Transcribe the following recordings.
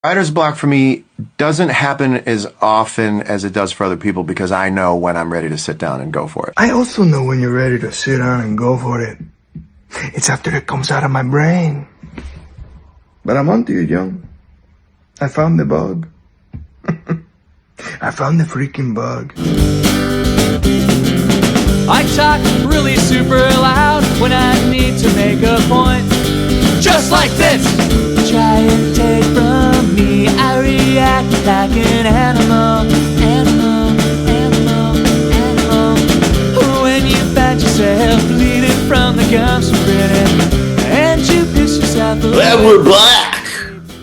Writer's block for me doesn't happen as often as it does for other people because I know when I'm ready to sit down and go for it. I also know when you're ready to sit down and go for it. It's after it comes out of my brain. But I'm onto you, John. I found the bug. I found the freaking bug. I talk really super loud when I need to make a point. Just like this! Try and take from me, I react like an animal. When you find yourself bleeding from the gums from grinning, and you piss yourself away. And we're back!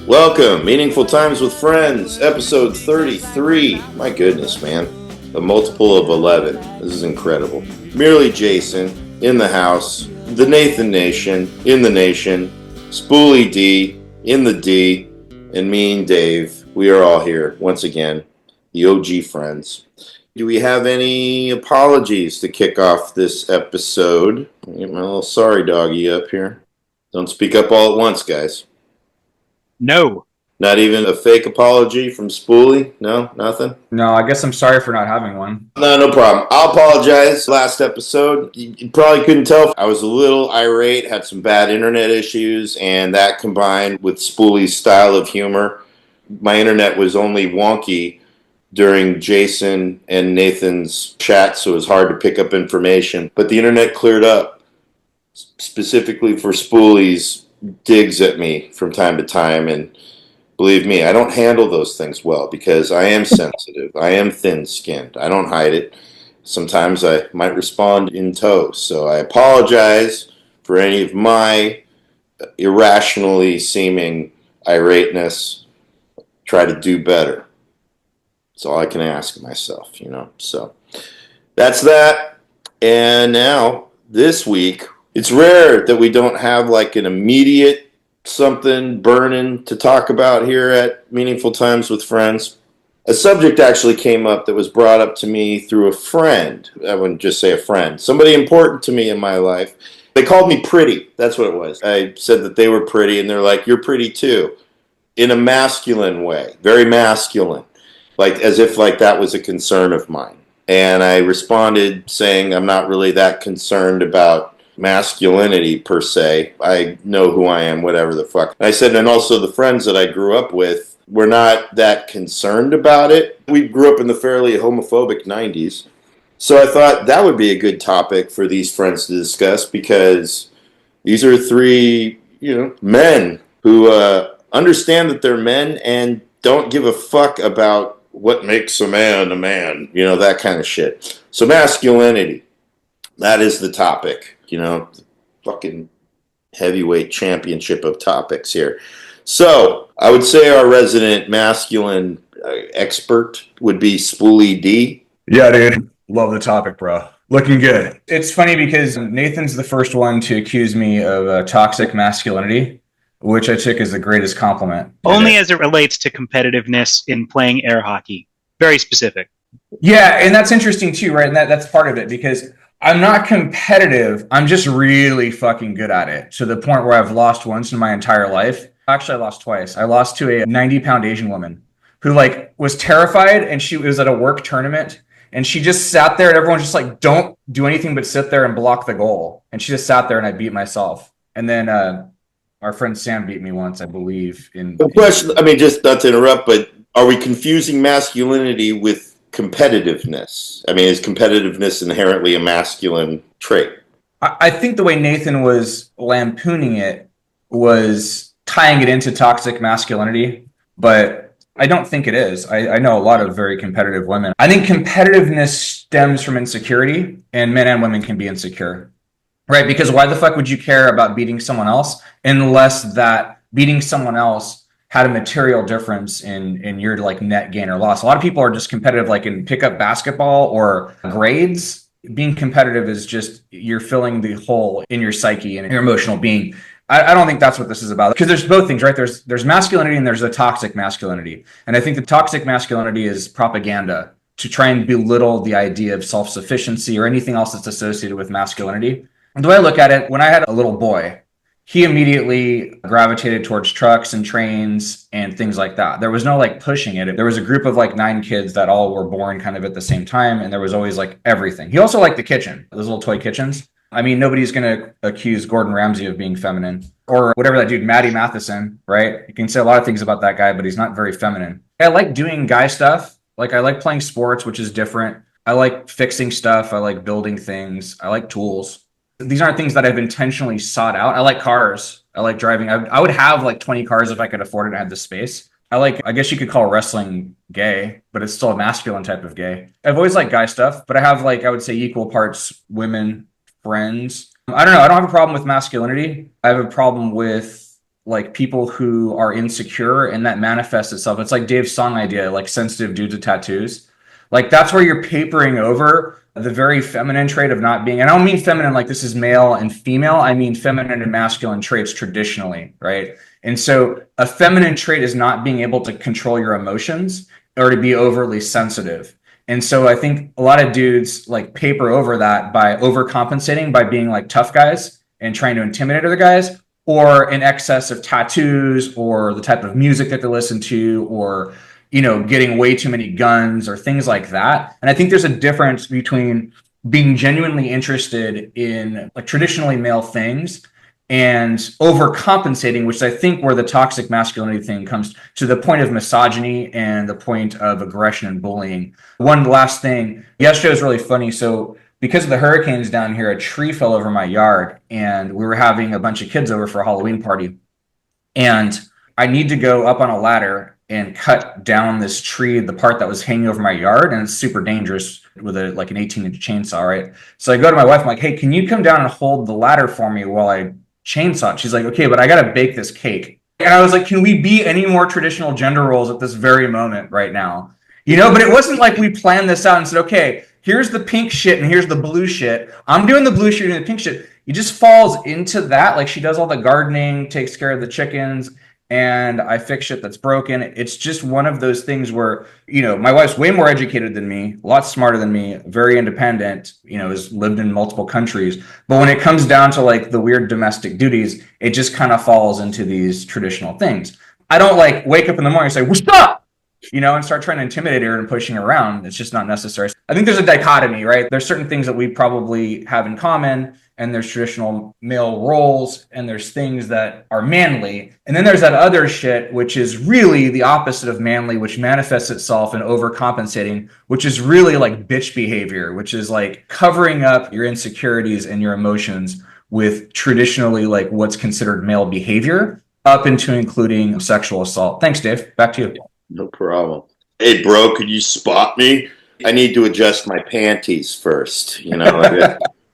Welcome, Meaningful Times with Friends, episode 33. My goodness, man. A multiple of 11. This is incredible. Merely Jason, in the house. The Nathan Nation, in the nation. Spoolie D, in the D. And me and Dave. We are all here, once again. The OG friends. Do we have any apologies to kick off this episode? I'll get my little sorry doggy up here. Don't speak up all at once, guys. No. Not even a fake apology from Spoolie? No? Nothing? No, I guess I'm sorry for not having one. No problem. I'll apologize. Last episode, you probably couldn't tell. I was a little irate, had some bad internet issues, and that combined with Spoolie's style of humor. My internet was only wonky during Jason and Nathan's chat, so it was hard to pick up information. But the internet cleared up, specifically for Spoolie's digs at me from time to time, and believe me, I don't handle those things well because I am sensitive. I am thin-skinned. I don't hide it. Sometimes I might respond in tow. So I apologize for any of my irrationally seeming irateness. Try to do better. That's all I can ask myself, you know. So that's that. And now, this week, it's rare that we don't have like an immediate something burning to talk about here at Meaningful Times with Friends. A subject actually came up that was brought up to me through a friend. I wouldn't just say a friend. Somebody important to me in my life. They called me pretty. That's what it was. I said that they were pretty, and they're like, "You're pretty too." In a masculine way. Very masculine. Like as if like that was a concern of mine. And I responded saying I'm not really that concerned about masculinity per se. I know who I am, whatever the fuck. And I said, and also the friends that I grew up with were not that concerned about it. We grew up in the fairly homophobic 90s. So I thought that would be a good topic for these friends to discuss because these are three, men who understand that they're men and don't give a fuck about what makes a man, that kind of shit. So masculinity, that is the topic. Fucking heavyweight championship of topics here. So, I would say our resident masculine expert would be Spoolie D. Yeah, dude. Love the topic, bro. Looking good. It's funny because Nathan's the first one to accuse me of toxic masculinity, which I took as the greatest compliment. Only as it relates to competitiveness in playing air hockey. Very specific. Yeah, and that's interesting too, right? And that's part of it because I'm not competitive. I'm just really fucking good at it to the point where I've lost once in my entire life. Actually, I lost twice. I lost to a 90-pound Asian woman who was terrified, and she was at a work tournament, and she just sat there, and everyone's just like, don't do anything but sit there and block the goal. And she just sat there, and I beat myself. And then our friend Sam beat me once, I believe. The question, just not to interrupt, but are we confusing masculinity with competitiveness? Is competitiveness inherently a masculine trait? I think the way Nathan was lampooning it was tying it into toxic masculinity, but I don't think it is. I know a lot of very competitive women. I think competitiveness stems from insecurity, and men and women can be insecure, right? Because why the fuck would you care about beating someone else unless that beating someone else had a material difference in your net gain or loss? A lot of people are just competitive in pickup basketball or grades. Being competitive is just you're filling the hole in your psyche and your emotional being. I don't think that's what this is about, because there's both things, right? There's masculinity and there's a toxic masculinity. And I think the toxic masculinity is propaganda to try and belittle the idea of self-sufficiency or anything else that's associated with masculinity. And the way I look at it, when I had a little boy, he immediately gravitated towards trucks and trains and things like that. There was no like pushing it. There was a group of like 9 kids that all were born kind of at the same time, and there was always like everything. He also liked the kitchen, those little toy kitchens. I mean, nobody's going to accuse Gordon Ramsay of being feminine, or whatever that dude, Matty Matheson, right? You can say a lot of things about that guy, but he's not very feminine. I like doing guy stuff. Like I like playing sports, which is different. I like fixing stuff. I like building things. I like tools. These aren't things that I've intentionally sought out. I like cars. I like driving. I would have like 20 cars if I could afford it and had the space. I guess you could call wrestling gay, but it's still a masculine type of gay. I've always liked guy stuff, but I have like, I would say equal parts women friends. I don't know. I don't have a problem with masculinity. I have a problem with like people who are insecure, and that manifests itself. It's like Dave's song idea, like sensitive dudes with tattoos. Like that's where you're papering over the very feminine trait of not being, and I don't mean feminine like this is male and female. I mean feminine and masculine traits traditionally, right? And so a feminine trait is not being able to control your emotions or to be overly sensitive. And so I think a lot of dudes like paper over that by overcompensating by being like tough guys and trying to intimidate other guys, or in excess of tattoos, or the type of music that they listen to, or getting way too many guns or things like that. And I think there's a difference between being genuinely interested in like traditionally male things and overcompensating, which I think where the toxic masculinity thing comes to the point of misogyny and the point of aggression and bullying. One last thing, yesterday was really funny. So because of the hurricanes down here, a tree fell over my yard, and we were having a bunch of kids over for a Halloween party. And I need to go up on a ladder and cut down this tree, the part that was hanging over my yard, and it's super dangerous with an 18-inch chainsaw, right? So I go to my wife, I'm like, hey, can you come down and hold the ladder for me while I chainsaw it? She's like, okay, but I gotta bake this cake. And I was like, can we be any more traditional gender roles at this very moment right now? But it wasn't like we planned this out and said, okay, here's the pink shit and here's the blue shit. I'm doing the blue shit and the pink shit. It just falls into that. Like she does all the gardening, takes care of the chickens, and I fix shit that's broken. It's just one of those things where, my wife's way more educated than me, a lot smarter than me, very independent, has lived in multiple countries. But when it comes down to like the weird domestic duties, it just kind of falls into these traditional things. I don't like wake up in the morning and say, what's up? And start trying to intimidate her and pushing her around. It's just not necessary. I think there's a dichotomy, right? There's certain things that we probably have in common, and there's traditional male roles, and there's things that are manly. And then there's that other shit, which is really the opposite of manly, which manifests itself in overcompensating, which is really like bitch behavior, which is like covering up your insecurities and your emotions with traditionally like what's considered male behavior, up into including sexual assault. Thanks, Dave. Back to you. No problem. Hey, bro, could you spot me? I need to adjust my panties first,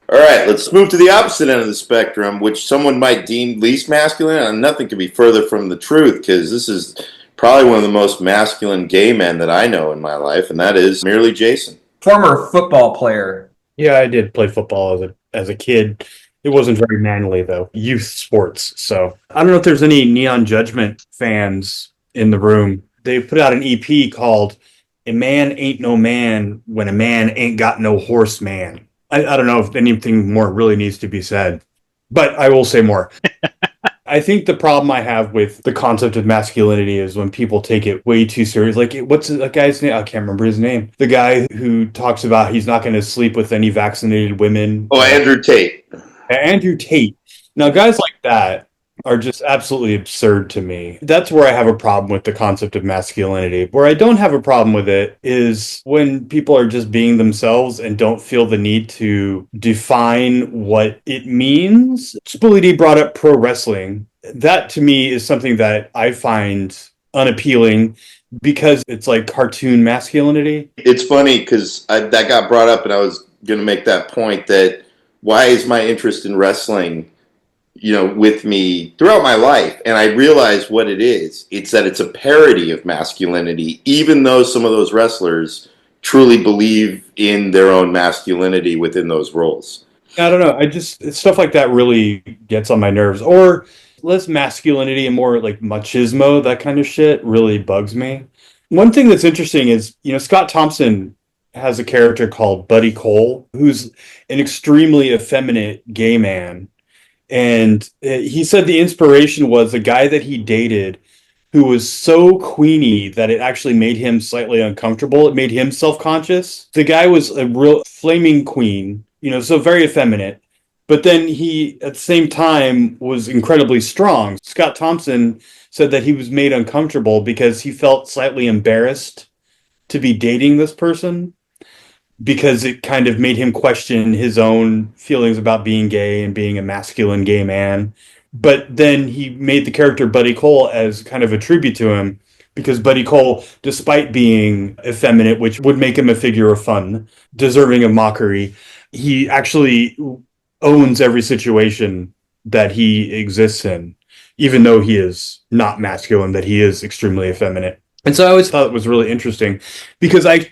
All right, let's move to the opposite end of the spectrum, which someone might deem least masculine, and nothing could be further from the truth, because this is probably one of the most masculine gay men that I know in my life, and that is merely Jason. Former football player. Yeah, I did play football as a kid. It wasn't very manly, though. Youth sports. So I don't know if there's any Neon Judgment fans in the room. They put out an EP called A Man Ain't No Man When a Man Ain't Got No Horse Man. I don't know if anything more really needs to be said, but I will say more. I think the problem I have with the concept of masculinity is when people take it way too serious. Like, what's the guy's name? I can't remember his name. The guy who talks about he's not going to sleep with any vaccinated women. Oh, Andrew Tate. Andrew Tate. Now, guys like that are just absolutely absurd to me. That's where I have a problem with the concept of masculinity. Where I don't have a problem with it is when people are just being themselves and don't feel the need to define what it means. Spoolie D brought up pro wrestling. That to me is something that I find unappealing because it's like cartoon masculinity. It's funny because that got brought up, and I was going to make that point that why is my interest in wrestling with me throughout my life? And I realize what it is. It's that it's a parody of masculinity, even though some of those wrestlers truly believe in their own masculinity within those roles. I don't know. Stuff like that really gets on my nerves. Or less masculinity and more like machismo, that kind of shit really bugs me. One thing that's interesting is, Scott Thompson has a character called Buddy Cole, who's an extremely effeminate gay man. And he said the inspiration was a guy that he dated who was so queeny that it actually made him slightly uncomfortable. It made him self-conscious. The guy was a real flaming queen, so very effeminate. But then he, at the same time, was incredibly strong. Scott Thompson said that he was made uncomfortable because he felt slightly embarrassed to be dating this person because it kind of made him question his own feelings about being gay and being a masculine gay man. But then he made the character Buddy Cole as kind of a tribute to him because Buddy Cole, despite being effeminate, which would make him a figure of fun, deserving of mockery, he actually owns every situation that he exists in, even though he is not masculine, that he is extremely effeminate. And so I always thought it was really interesting because I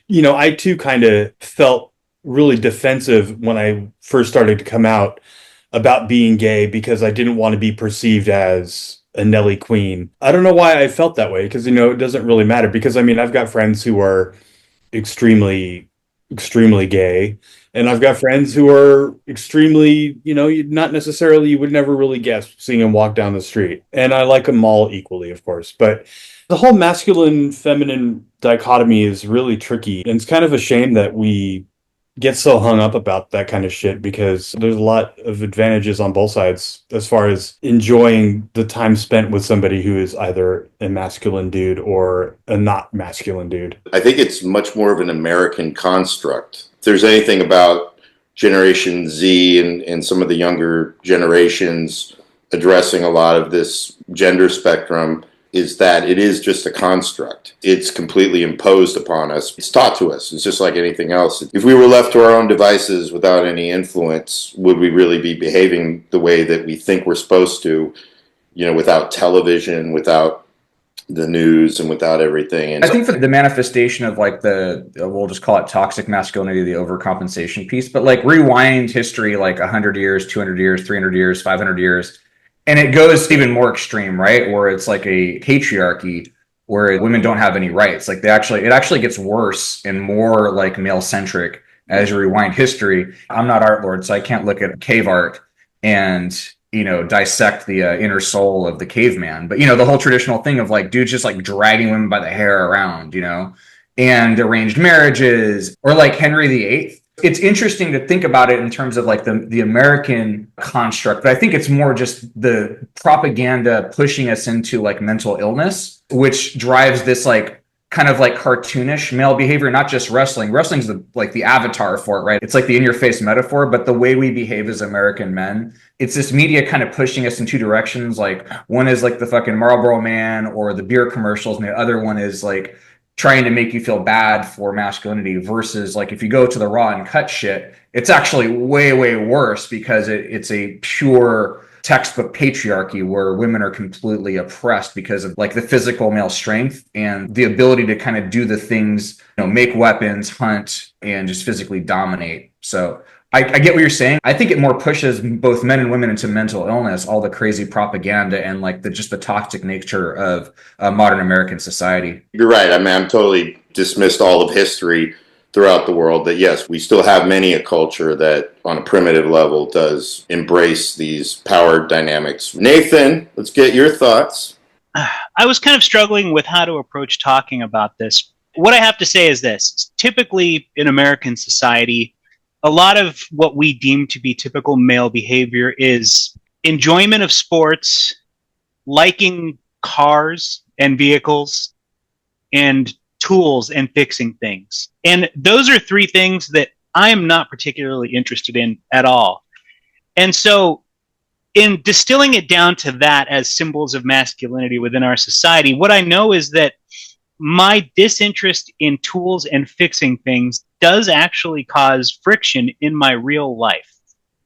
too kind of felt really defensive when I first started to come out about being gay because I didn't want to be perceived as a Nelly Queen. I don't know why I felt that way because, it doesn't really matter because, I've got friends who are extremely, extremely gay. And I've got friends who are extremely, not necessarily, you would never really guess seeing them walk down the street. And I like them all equally, of course. But the whole masculine, feminine dichotomy is really tricky. And it's kind of a shame that we get so hung up about that kind of shit because there's a lot of advantages on both sides as far as enjoying the time spent with somebody who is either a masculine dude or a not masculine dude. I think it's much more of an American construct. If there's anything about Generation Z and some of the younger generations addressing a lot of this gender spectrum, is that it is just a construct. It's completely imposed upon us. It's taught to us. It's just like anything else. If we were left to our own devices without any influence, would we really be behaving the way that we think we're supposed to, without television, without the news, and without everything? And I think for the manifestation of we'll just call it toxic masculinity, the overcompensation piece, but rewind history 100 years, 200 years, 300 years, 500 years, and it goes even more extreme, right? Where it's like a patriarchy where women don't have any rights. It actually gets worse and more male centric as you rewind history. I'm not art lord, so I can't look at cave art and, dissect the inner soul of the caveman. But, the whole traditional thing of dudes just dragging women by the hair around, and arranged marriages or Henry VIII. It's interesting to think about it in terms of the American construct, but I think it's more just the propaganda pushing us into mental illness, which drives this kind of cartoonish male behavior, not just wrestling. Wrestling's the avatar for it, right? It's the in-your-face metaphor, but the way we behave as American men, it's this media kind of pushing us in two directions. One is the fucking Marlboro Man or the beer commercials, and the other one is trying to make you feel bad for masculinity versus if you go to the raw and cut shit, it's actually way, way worse because it's a pure textbook patriarchy where women are completely oppressed because of the physical male strength and the ability to kind of do the things, make weapons, hunt, and just physically dominate. So I get what you're saying. I think it more pushes both men and women into mental illness, all the crazy propaganda and the toxic nature of modern American society. You're right. I'm totally dismissed all of history throughout the world that, yes, we still have many a culture that on a primitive level does embrace these power dynamics. Nathan, let's get your thoughts. I was kind of struggling with how to approach talking about this. What I have to say is this. Typically in American society, a lot of what we deem to be typical male behavior is enjoyment of sports, liking cars and vehicles, and tools and fixing things. And those are three things that I am not particularly interested in at all. And so in distilling it down to that as symbols of masculinity within our society, what I know is that my disinterest in tools and fixing things does actually cause friction in my real life.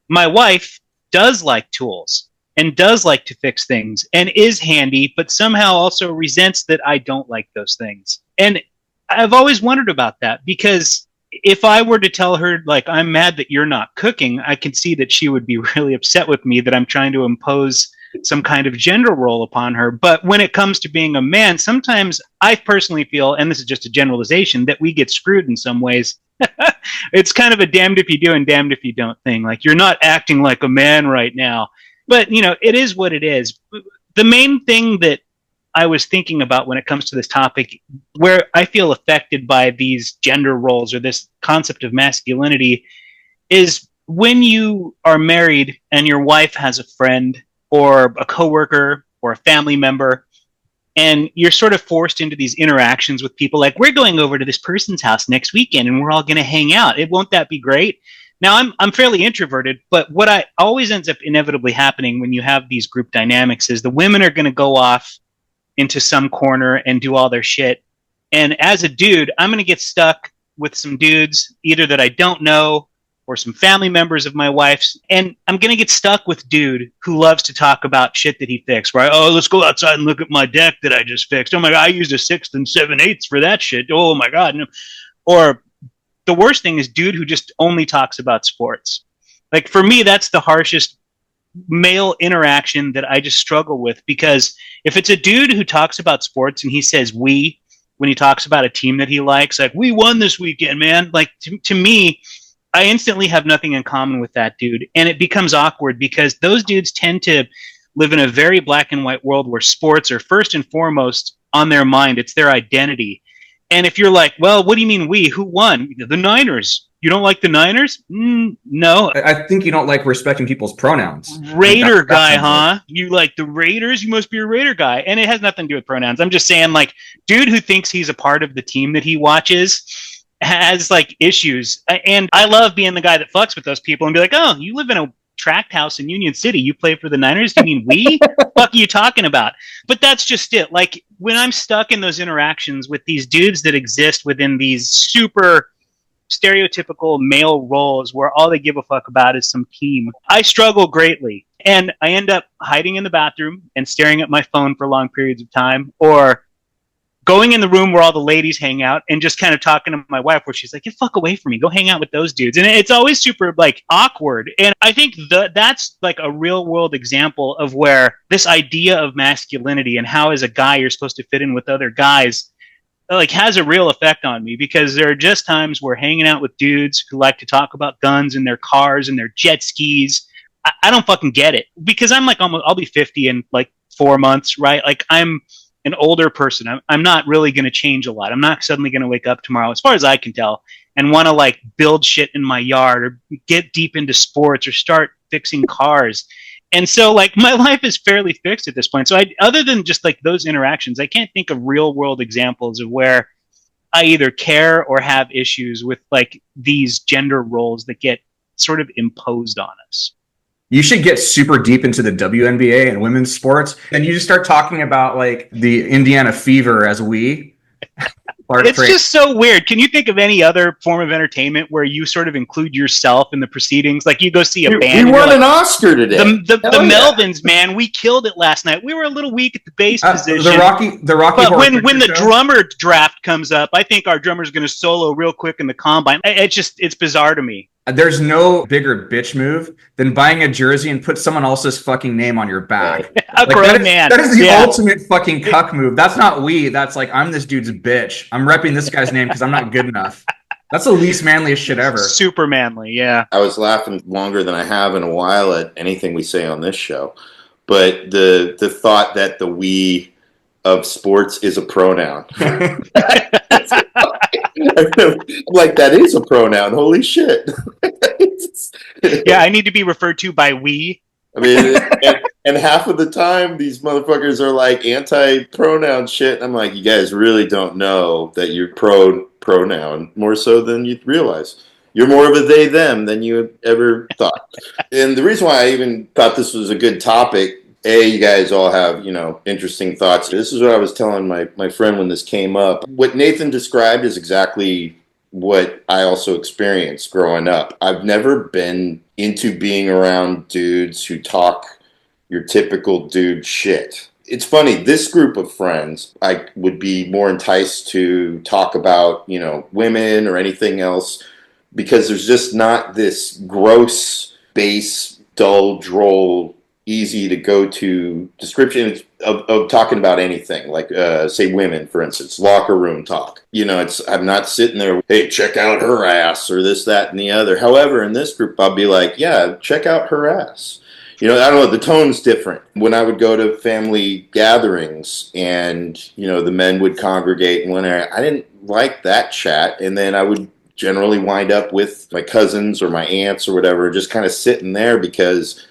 My wife does like tools and does like to fix things and is handy, but somehow also resents that I don't like those things. And I've always wondered about that because if I were to tell her, I'm mad that you're not cooking, I can see that she would be really upset with me that I'm trying to impose some kind of gender role upon her. But when it comes to being a man, sometimes I personally feel, and this is just a generalization, that we get screwed in some ways. It's kind of a damned if you do and damned if you don't thing. You're not acting like a man right now. But, it is what it is. The main thing that I was thinking about when it comes to this topic, where I feel affected by these gender roles or this concept of masculinity, is when you are married and your wife has a friend or a coworker or a family member, and you're sort of forced into these interactions with people like, we're going over to this person's house next weekend and we're all going to hang out. Won't that be great? Now, I'm fairly introverted, but what I always ends up inevitably happening when you have these group dynamics is the women are going to go off into some corner and do all their shit. And as a dude, I'm going to get stuck with some dudes, either that I don't know or some family members of my wife's. And I'm going to get stuck with dude who loves to talk about shit that he fixed, right? Oh, let's go outside and look at my deck that I just fixed. Oh my God, I used a 6 7/8 for that shit. Oh my God. Or the worst thing is dude who just only talks about sports. Like, for me, that's the harshest male interaction that I just struggle with, because if it's a dude who talks about sports and he says we when he talks about a team that he likes, like, we won this weekend, man, like, to me, I instantly have nothing in common with that dude. And it becomes awkward because those dudes tend to live in a very black and white world where sports are first and foremost on their mind. It's their identity. And if you're like, well, what do you mean we? Who won? The Niners. You don't like the Niners? No. I think you don't like respecting people's pronouns. Raider guy, huh? You like the Raiders? You must be a Raider guy. And it has nothing to do with pronouns. I'm just saying, like, dude who thinks he's a part of the team that he watches has, like, issues. And I love being the guy that fucks with those people and be like, oh, you live in a tract house in Union City. You play for the Niners? Do you mean we? Fuck are you talking about? But that's just it. Like, when I'm stuck in those interactions with these dudes that exist within these super stereotypical male roles where all they give a fuck about is some team, I struggle greatly. And I end up hiding in the bathroom and staring at my phone for long periods of time, or going in the room where all the ladies hang out and just kind of talking to my wife where she's like, get fuck away from me, go hang out with those dudes. And it's always super, like, awkward. And I think that's like a real world example of where this idea of masculinity and how as a guy you're supposed to fit in with other guys, like, has a real effect on me, because there are just times where hanging out with dudes who like to talk about guns and their cars and their jet skis, I don't fucking get it, because I'm like, I'll be 50 in like 4 months, right? Like, I'm an older person. I'm not really going to change a lot. I'm not suddenly going to wake up tomorrow, as far as I can tell, and want to, like, build shit in my yard or get deep into sports or start fixing cars. And so, like, my life is fairly fixed at this point. So other than just, like, those interactions, I can't think of real world examples of where I either care or have issues with, like, these gender roles that get sort of imposed on us. You should get super deep into the WNBA and women's sports, and you just start talking about, like, the Indiana Fever as we. It's just so weird. Can you think of any other form of entertainment where you sort of include yourself in the proceedings? Like, you go see a band. We won an Oscar today. The Melvins, man, we killed it last night. We were a little weak at the bass position. The Rocky. But when the drummer draft comes up, I think our drummer's going to solo real quick in the combine. It's bizarre to me. There's no bigger bitch move than buying a jersey and put someone else's fucking name on your back. That is the ultimate fucking cuck move. That's not we. That's like, I'm this dude's bitch. I'm repping this guy's name because I'm not good enough. That's the least manliest shit ever. Super manly, yeah. I was laughing longer than I have in a while at anything we say on this show. But the thought that the we of sports is a pronoun. I'm like, that is a pronoun. Holy shit. Yeah, I need to be referred to by we. I mean, and half of the time, these motherfuckers are like anti-pronoun shit. I'm like, you guys really don't know that you're pronoun more so than you realize. You're more of a they, them than you ever thought. And the reason why I even thought this was a good topic, you guys all have, interesting thoughts. This is what I was telling my friend when this came up. What Nathan described is exactly what I also experienced growing up. I've never been into being around dudes who talk your typical dude shit. It's funny, this group of friends, I would be more enticed to talk about, women or anything else, because there's just not this gross, base, dull, droll, easy to go to description of talking about anything, like say women, for instance, locker room talk. I'm not sitting there, hey, check out her ass or this, that, and the other. However, in this group, I'll be like, yeah, check out her ass. You know, I don't know, the tone's different. When I would go to family gatherings and, you know, the men would congregate in one area, I didn't like that chat. And then I would generally wind up with my cousins or my aunts or whatever, just kind of sitting there because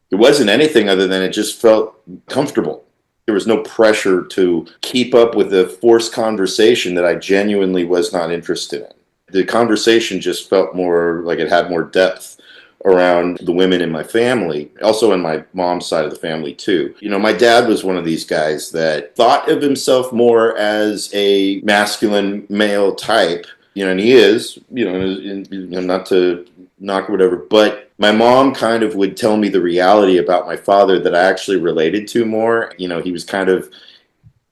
it wasn't anything other than it just felt comfortable. There was no pressure to keep up with a forced conversation that I genuinely was not interested in. The conversation just felt more like it had more depth around the women in my family, also in my mom's side of the family too. You know, my dad was one of these guys that thought of himself more as a masculine male type, you know, and he is, not to knock or whatever, but my mom kind of would tell me the reality about my father that I actually related to more. You know, he was kind of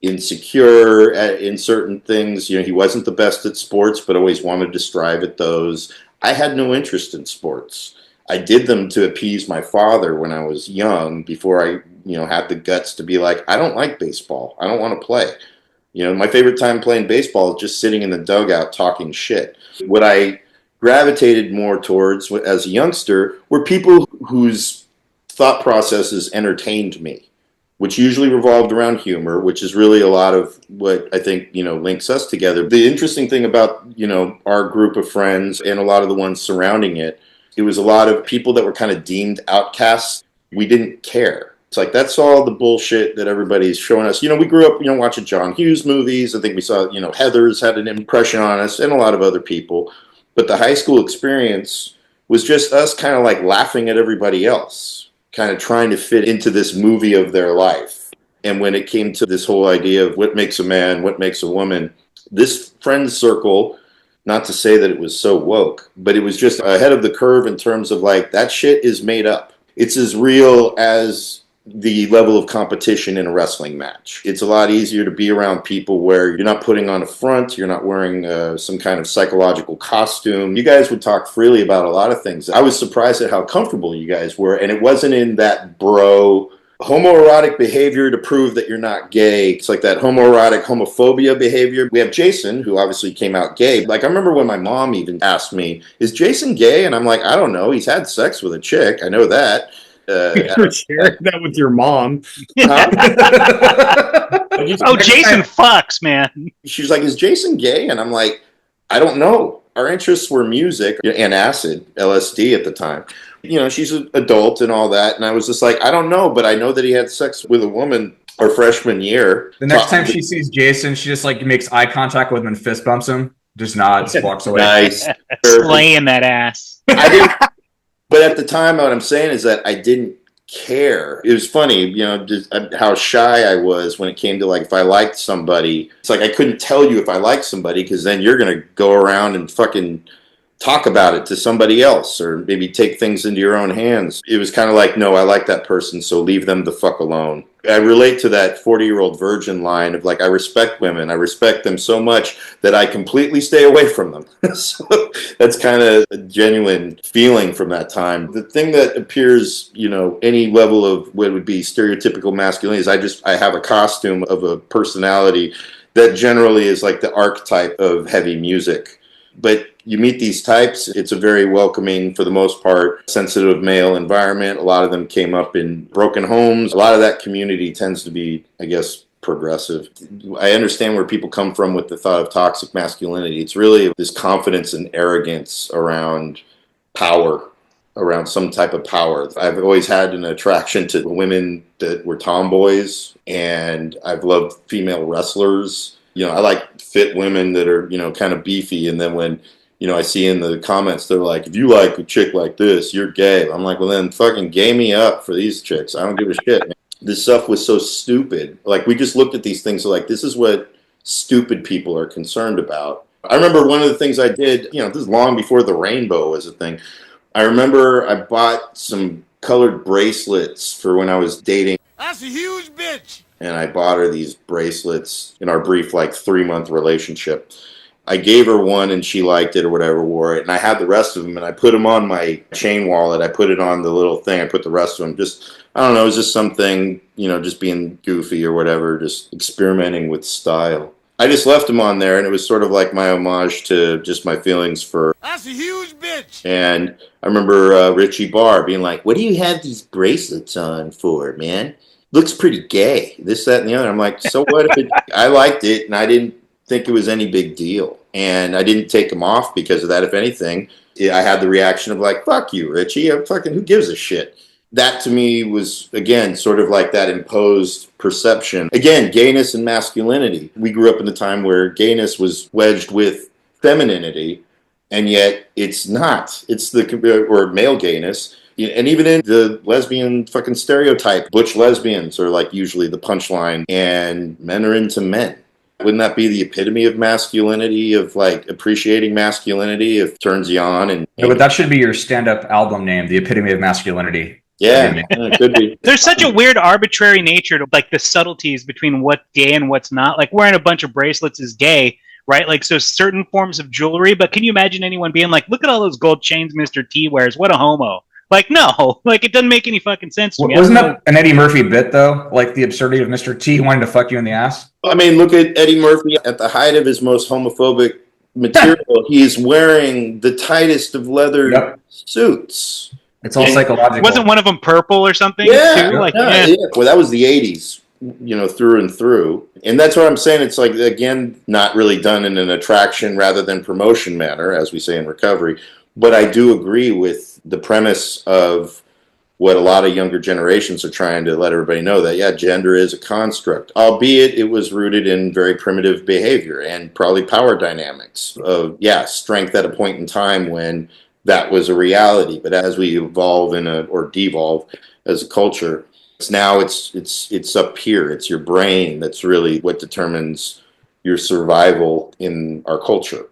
insecure in certain things. You know, he wasn't the best at sports, but always wanted to strive at those. I had no interest in sports. I did them to appease my father when I was young before I, had the guts to be like, I don't like baseball. I don't want to play. You know, my favorite time playing baseball is just sitting in the dugout talking shit. What I gravitated more towards as a youngster were people whose thought processes entertained me, which usually revolved around humor, which is really a lot of what I think, links us together. The interesting thing about, our group of friends and a lot of the ones surrounding it, it was a lot of people that were kind of deemed outcasts. We didn't care. It's like, that's all the bullshit that everybody's showing us. You know, we grew up, watching John Hughes movies. I think we saw, Heathers had an impression on us and a lot of other people. But the high school experience was just us kind of like laughing at everybody else, kind of trying to fit into this movie of their life. And when it came to this whole idea of what makes a man, what makes a woman, this friend circle, not to say that it was so woke, but it was just ahead of the curve in terms of like, that shit is made up. It's as real as the level of competition in a wrestling match. It's a lot easier to be around people where you're not putting on a front, you're not wearing some kind of psychological costume. You guys would talk freely about a lot of things. I was surprised at how comfortable you guys were, and it wasn't in that bro homoerotic behavior to prove that you're not gay. It's like that homoerotic homophobia behavior. We have Jason, who obviously came out gay. Like, I remember when my mom even asked me, is Jason gay? And I'm like, I don't know. He's had sex with a chick. I know that. You're sharing that with your mom. Oh, Jason fucks, man. She was like, is Jason gay? And I'm like, I don't know. Our interests were music and acid, LSD at the time. She's an adult and all that. And I was just like, I don't know, but I know that he had sex with a woman our freshman year. The next time she sees Jason, she just like makes eye contact with him and fist bumps him. Just nods, walks away. Nice. Slaying that ass. I didn't. But at the time, what I'm saying is that I didn't care. It was funny, just how shy I was when it came to like, if I liked somebody, it's like I couldn't tell you if I liked somebody because then you're going to go around and fucking talk about it to somebody else or maybe take things into your own hands. It was kind of like, no, I like that person, so leave them the fuck alone. I relate to that 40-year-old virgin line of like, I respect women. I respect them so much that I completely stay away from them. So that's kind of a genuine feeling from that time. The thing that appears, any level of what would be stereotypical masculinity is I have a costume of a personality that generally is like the archetype of heavy music. But you meet these types, it's a very welcoming, for the most part, sensitive male environment. A lot of them came up in broken homes. A lot of that community tends to be, I guess, progressive. I understand where people come from with the thought of toxic masculinity. It's really this confidence and arrogance around power, around some type of power. I've always had an attraction to women that were tomboys, and I've loved female wrestlers. I like fit women that are, kind of beefy. And then when, I see in the comments, they're like, if you like a chick like this, you're gay. I'm like, well, then fucking gay me up for these chicks. I don't give a shit, man. This stuff was so stupid. Like, we just looked at these things like, this is what stupid people are concerned about. I remember one of the things I did, this is long before the rainbow was a thing. I remember I bought some colored bracelets for when I was dating. That's a huge bitch. And I bought her these bracelets in our brief, 3-month relationship. I gave her one and she liked it or whatever, wore it. And I had the rest of them and I put them on my chain wallet. I put it on the little thing. I put the rest of them I don't know, it was just something, just being goofy or whatever, just experimenting with style. I just left them on there, and it was sort of like my homage to just my feelings for. That's a huge bitch. And I remember Richie Barr being like, "What do you have these bracelets on for, man? Looks pretty gay. This, that, and the other." I'm like, "So what?" I liked it, and I didn't think it was any big deal, and I didn't take them off because of that. If anything, I had the reaction of like, "Fuck you, Richie. I'm fucking. Who gives a shit?" That to me was, again, sort of like that imposed perception. Again, gayness and masculinity. We grew up in the time where gayness was wedged with femininity, and yet it's not. It's or male gayness. And even in the lesbian fucking stereotype, butch lesbians are like usually the punchline, and men are into men. Wouldn't that be the epitome of masculinity, of like appreciating masculinity, if it turns you on? And Yeah, but that should be your stand-up album name, The Epitome of Masculinity. yeah, it could be. There's such a weird arbitrary nature to like the subtleties between what's gay and what's not. Like wearing a bunch of bracelets is gay, right? Like so certain forms of jewelry, but can you imagine anyone being like, look at all those gold chains Mr. T wears, what a homo. Like no, like it doesn't make any fucking sense to me. Wasn't that an Eddie Murphy bit though? Like the absurdity of Mr. T wanting to fuck you in the ass? I mean, look at Eddie Murphy at the height of his most homophobic material. He's wearing the tightest of leather suits. It's all psychological. Wasn't one of them purple or something? Yeah, too? Like, yeah. Well, that was the 80s, through and through. And that's what I'm saying. It's like, again, not really done in an attraction rather than promotion manner, as we say in recovery. But I do agree with the premise of what a lot of younger generations are trying to let everybody know, that, yeah, gender is a construct, albeit it was rooted in very primitive behavior and probably power dynamics of, strength at a point in time when that was a reality. But as we evolve or devolve as a culture, it's up here. It's your brain that's really what determines your survival in our culture.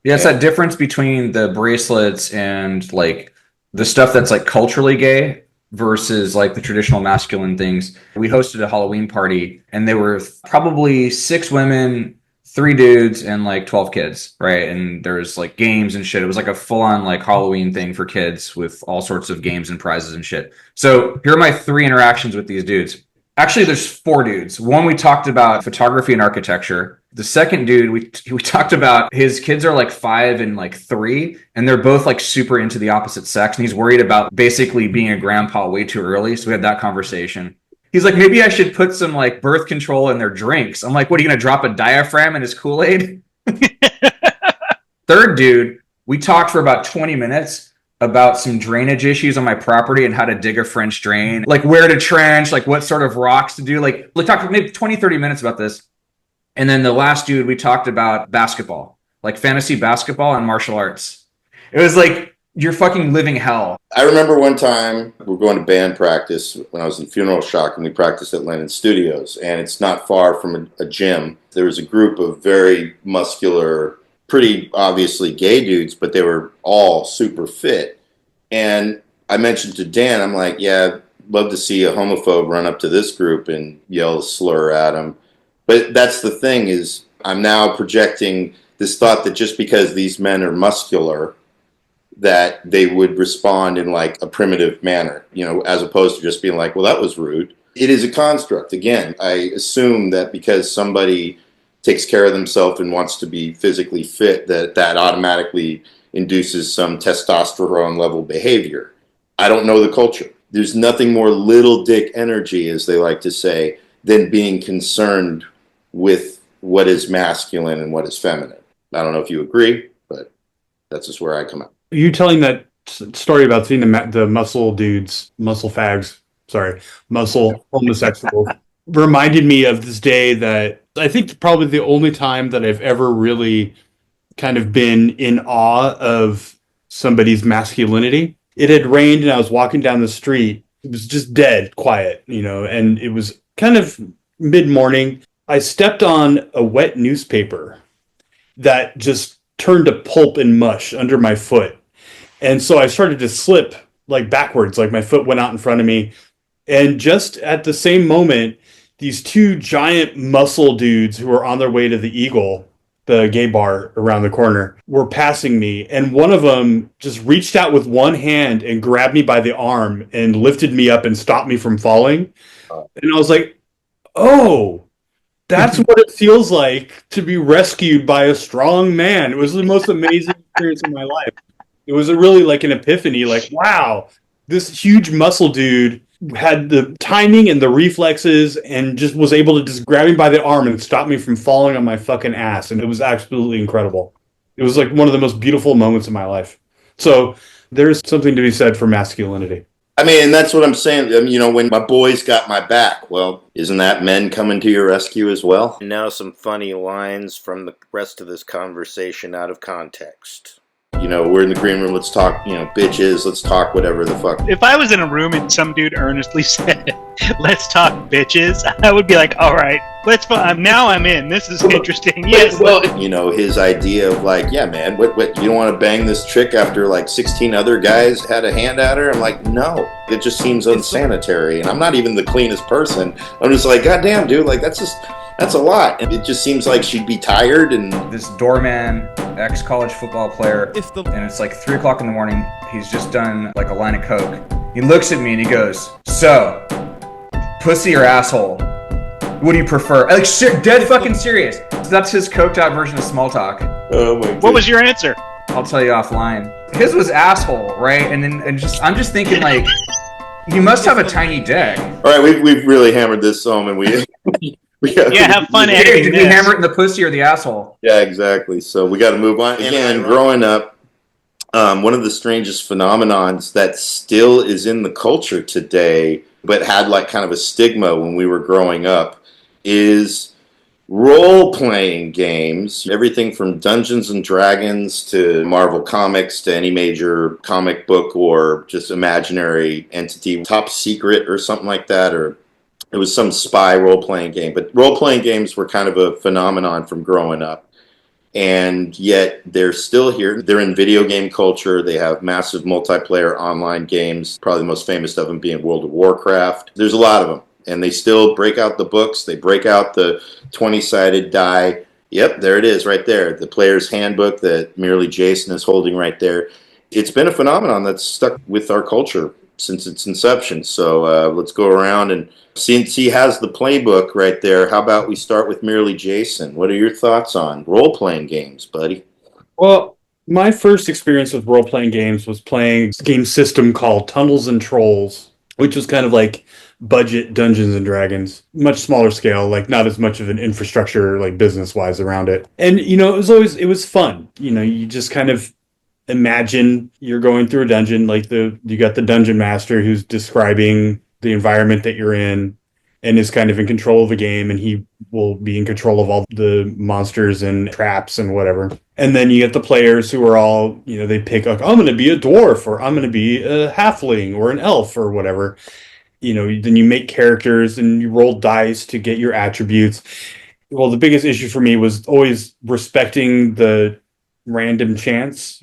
Yeah, it's that difference between the bracelets and like the stuff that's like culturally gay versus like the traditional masculine things. We hosted a Halloween party and there were probably 6 women, 3 dudes, and like 12 kids, right? And there's like games and shit. It was like a full-on like Halloween thing for kids with all sorts of games and prizes and shit. So here are my 3 interactions with these dudes. Actually, there's 4 dudes. One, we talked about photography and architecture. The second dude, we talked about his kids are like 5 and like 3, and they're both like super into the opposite sex. And he's worried about basically being a grandpa way too early. So we had that conversation. He's like, maybe I should put some like birth control in their drinks. I'm like, what, are you going to drop a diaphragm in his Kool-Aid? Third dude, we talked for about 20 minutes about some drainage issues on my property and how to dig a French drain, like where to trench, like what sort of rocks to do. Like we talked for maybe 20, 30 minutes about this. And then the last dude, we talked about basketball, like fantasy basketball and martial arts. It was like, you're fucking living hell. I remember one time we were going to band practice when I was in Funeral Shock, and we practiced at Lennon Studios, and it's not far from a gym. There was a group of very muscular, pretty obviously gay dudes, but they were all super fit. And I mentioned to Dan, I'm like, yeah, love to see a homophobe run up to this group and yell a slur at them. But that's the thing, is I'm now projecting this thought that just because these men are muscular, that they would respond in like a primitive manner, as opposed to just being like, well, that was rude. It is a construct. Again, I assume that because somebody takes care of themselves and wants to be physically fit, that automatically induces some testosterone level behavior. I don't know the culture. There's nothing more little dick energy, as they like to say, than being concerned with what is masculine and what is feminine. I don't know if you agree, but that's just where I come out. You telling that story about seeing the muscle dudes, muscle homosexuals, reminded me of this day that I think probably the only time that I've ever really kind of been in awe of somebody's masculinity. It had rained and I was walking down the street. It was just dead quiet, and it was kind of mid-morning. I stepped on a wet newspaper that just turned to pulp and mush under my foot. And so I started to slip like backwards, like my foot went out in front of me. And just at the same moment, these 2 giant muscle dudes who were on their way to the Eagle, the gay bar around the corner, were passing me. And one of them just reached out with one hand and grabbed me by the arm and lifted me up and stopped me from falling. And I was like, oh, That's what it feels like to be rescued by a strong man. It was the most amazing experience of my life. It was really like an epiphany, like, wow, this huge muscle dude had the timing and the reflexes and just was able to just grab me by the arm and stop me from falling on my fucking ass. And it was absolutely incredible. It was like one of the most beautiful moments of my life. So there's something to be said for masculinity. I mean, that's what I'm saying. When my boys got my back, well, isn't that men coming to your rescue as well? And now some funny lines from the rest of this conversation out of context. We're in the green room, let's talk, bitches, let's talk whatever the fuck. If I was in a room and some dude earnestly said, let's talk bitches, I would be like, all right, now I'm in. This is interesting. Yes. Well, his idea of like, yeah, man, what, you don't want to bang this chick after like 16 other guys had a hand at her? I'm like, no, it just seems unsanitary. And I'm not even the cleanest person. I'm just like, goddamn, dude, like that's a lot. And it just seems like she'd be tired. And This doorman, ex-college football player, and it's like 3 o'clock in the morning. He's just done like a line of coke. He looks at me and he goes, so, pussy or asshole? What do you prefer? Like, shit, dead fucking serious. So that's his coked out version of small talk. oh my god. What was your answer? I'll tell you offline. His was asshole, right? I'm just thinking like, he must have a tiny dick. All right, we've really hammered this home, and we Have fun editing Did we this. hammer it in the pussy or the asshole? Yeah, exactly. So we got to move on. Again, growing up, one of the strangest phenomenons that still is in the culture today, but had like kind of a stigma when we were growing up, is role-playing games. Everything from Dungeons and Dragons to Marvel Comics to any major comic book or just imaginary entity, Top Secret or something like that, or it was some spy role-playing game. But role-playing games were kind of a phenomenon from growing up. And yet they're still here. They're in video game culture. They have massive multiplayer online games, probably the most famous of them being World of Warcraft. There's a lot of them. And they still break out the books. They break out the 20-sided die. Yep, there it is right there. The player's handbook that merely Jason is holding right there. It's been a phenomenon that's stuck with our culture since its inception. So let's go around, and since he has the playbook right there, how about we start with merely Jason? What are your thoughts on role-playing games, buddy? Well, my first experience with role-playing games was playing a game system called Tunnels and Trolls, which was kind of like budget Dungeons and Dragons, much smaller scale, like not as much of an infrastructure like business-wise around it. And, it was fun. You just kind of imagine you're going through a dungeon, like you got the dungeon master who's describing the environment that you're in and is kind of in control of the game, and he will be in control of all the monsters and traps and whatever. And then you get the players who are all, they pick like, I'm going to be a dwarf, or I'm going to be a halfling or an elf or whatever. Then you make characters and you roll dice to get your attributes. Well, the biggest issue for me was always respecting the random chance.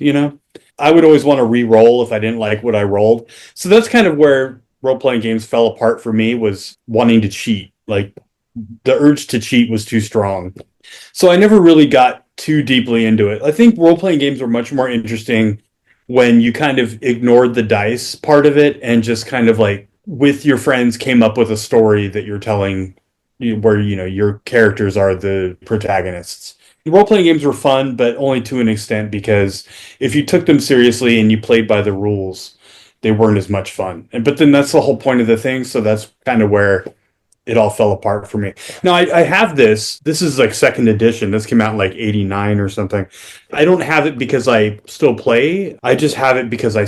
I would always want to re-roll if I didn't like what I rolled. So that's kind of where role-playing games fell apart for me, was wanting to cheat. Like, the urge to cheat was too strong. So I never really got too deeply into it. I think role-playing games were much more interesting when you kind of ignored the dice part of it and just kind of like with your friends came up with a story that you're telling where, your characters are the protagonists. Role-playing games were fun, but only to an extent, because if you took them seriously and you played by the rules, they weren't as much fun. But then that's the whole point of the thing, so that's kind of where it all fell apart for me. Now, I have this. This is like second edition. This came out in like 89 or something. I don't have it because I still play. I just have it because I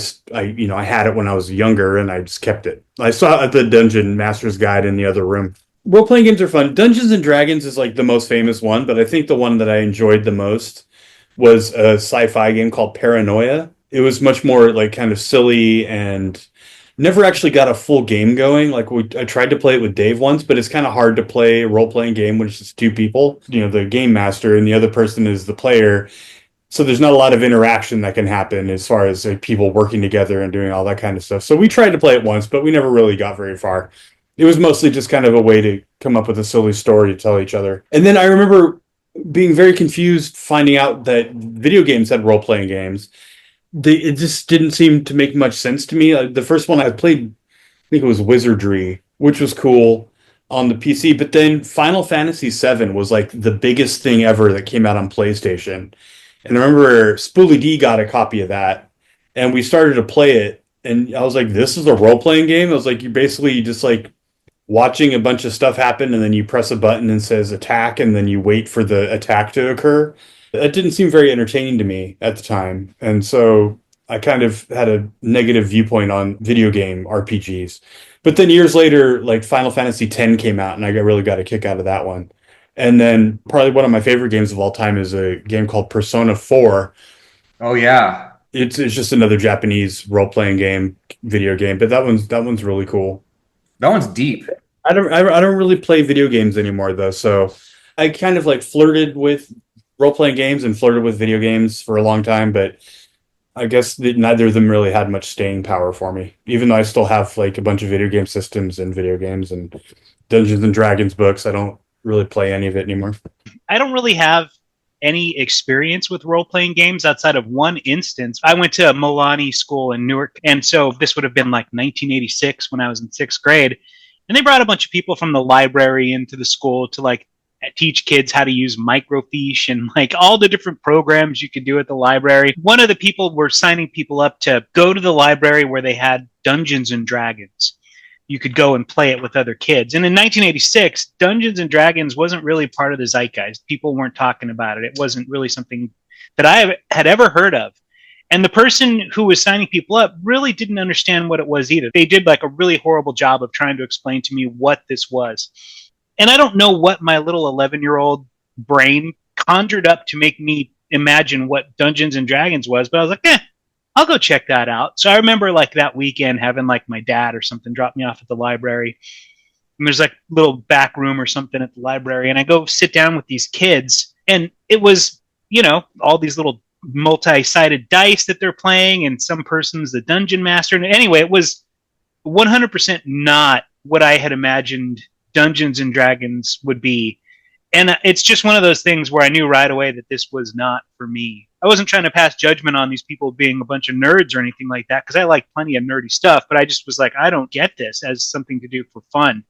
had it when I was younger, and I just kept it. I saw the Dungeon Master's Guide in the other room. Role-playing games are fun. Dungeons and Dragons is like the most famous one, but I think the one that I enjoyed the most was a sci-fi game called Paranoia. It was much more like kind of silly and never actually got a full game going. Like I tried to play it with Dave once, but it's kind of hard to play a role-playing game when it's just two people. The game master and the other person is the player. So there's not a lot of interaction that can happen as far as like people working together and doing all that kind of stuff. So we tried to play it once, but we never really got very far. It was mostly just kind of a way to come up with a silly story to tell each other. And then I remember being very confused finding out that video games had role-playing games. It just didn't seem to make much sense to me. The first one I played, I think it was Wizardry, which was cool. on the PC. But then Final Fantasy VII was like the biggest thing ever that came out on PlayStation. And I remember Spoolie D got a copy of that, and we started to play it. And I was like, this is a role-playing game? I was like, you're basically just like watching a bunch of stuff happen, and then you press a button and says attack, and then you wait for the attack to occur. That didn't seem very entertaining to me at the time. And so I kind of had a negative viewpoint on video game RPGs. But then years later, like Final Fantasy X came out, and I really got a kick out of that one. And then probably one of my favorite games of all time is a game called Persona 4. Oh yeah. It's just another Japanese role-playing game, video game, but that one's really cool. That one's deep. I don't really play video games anymore though, so I kind of like flirted with role-playing games and flirted with video games for a long time, but I guess that neither of them really had much staying power for me, even though I still have like a bunch of video game systems and video games and Dungeons and Dragons books. I don't really play any of it anymore. I don't really have any experience with role-playing games outside of one instance. I went to Milani School in Newark, and so this would have been like 1986 when I was in 6th grade, and they brought a bunch of people from the library into the school to like teach kids how to use microfiche and like all the different programs you could do at the library. One of the people were signing people up to go to the library where they had Dungeons and Dragons. You could go and play it with other kids. And in 1986, Dungeons and Dragons wasn't really part of the zeitgeist. People weren't talking about it. It wasn't really something that I had ever heard of. And the person who was signing people up really didn't understand what it was either. They did like a really horrible job of trying to explain to me what this was. And I don't know what my little 11-year-old brain conjured up to make me imagine what Dungeons and Dragons was, but I was like, I'll go check that out. So I remember like that weekend having like my dad or something drop me off at the library. And there's like a little back room or something at the library. And I go sit down with these kids. And it was, you know, all these little multi-sided dice that they're playing. And some person's the dungeon master. And anyway, it was 100% not what I had imagined Dungeons and Dragons would be. And it's just one of those things where I knew right away that this was not for me. I wasn't trying to pass judgment on these people being a bunch of nerds or anything like that, because I like plenty of nerdy stuff, but I just was like, I don't get this as something to do for fun.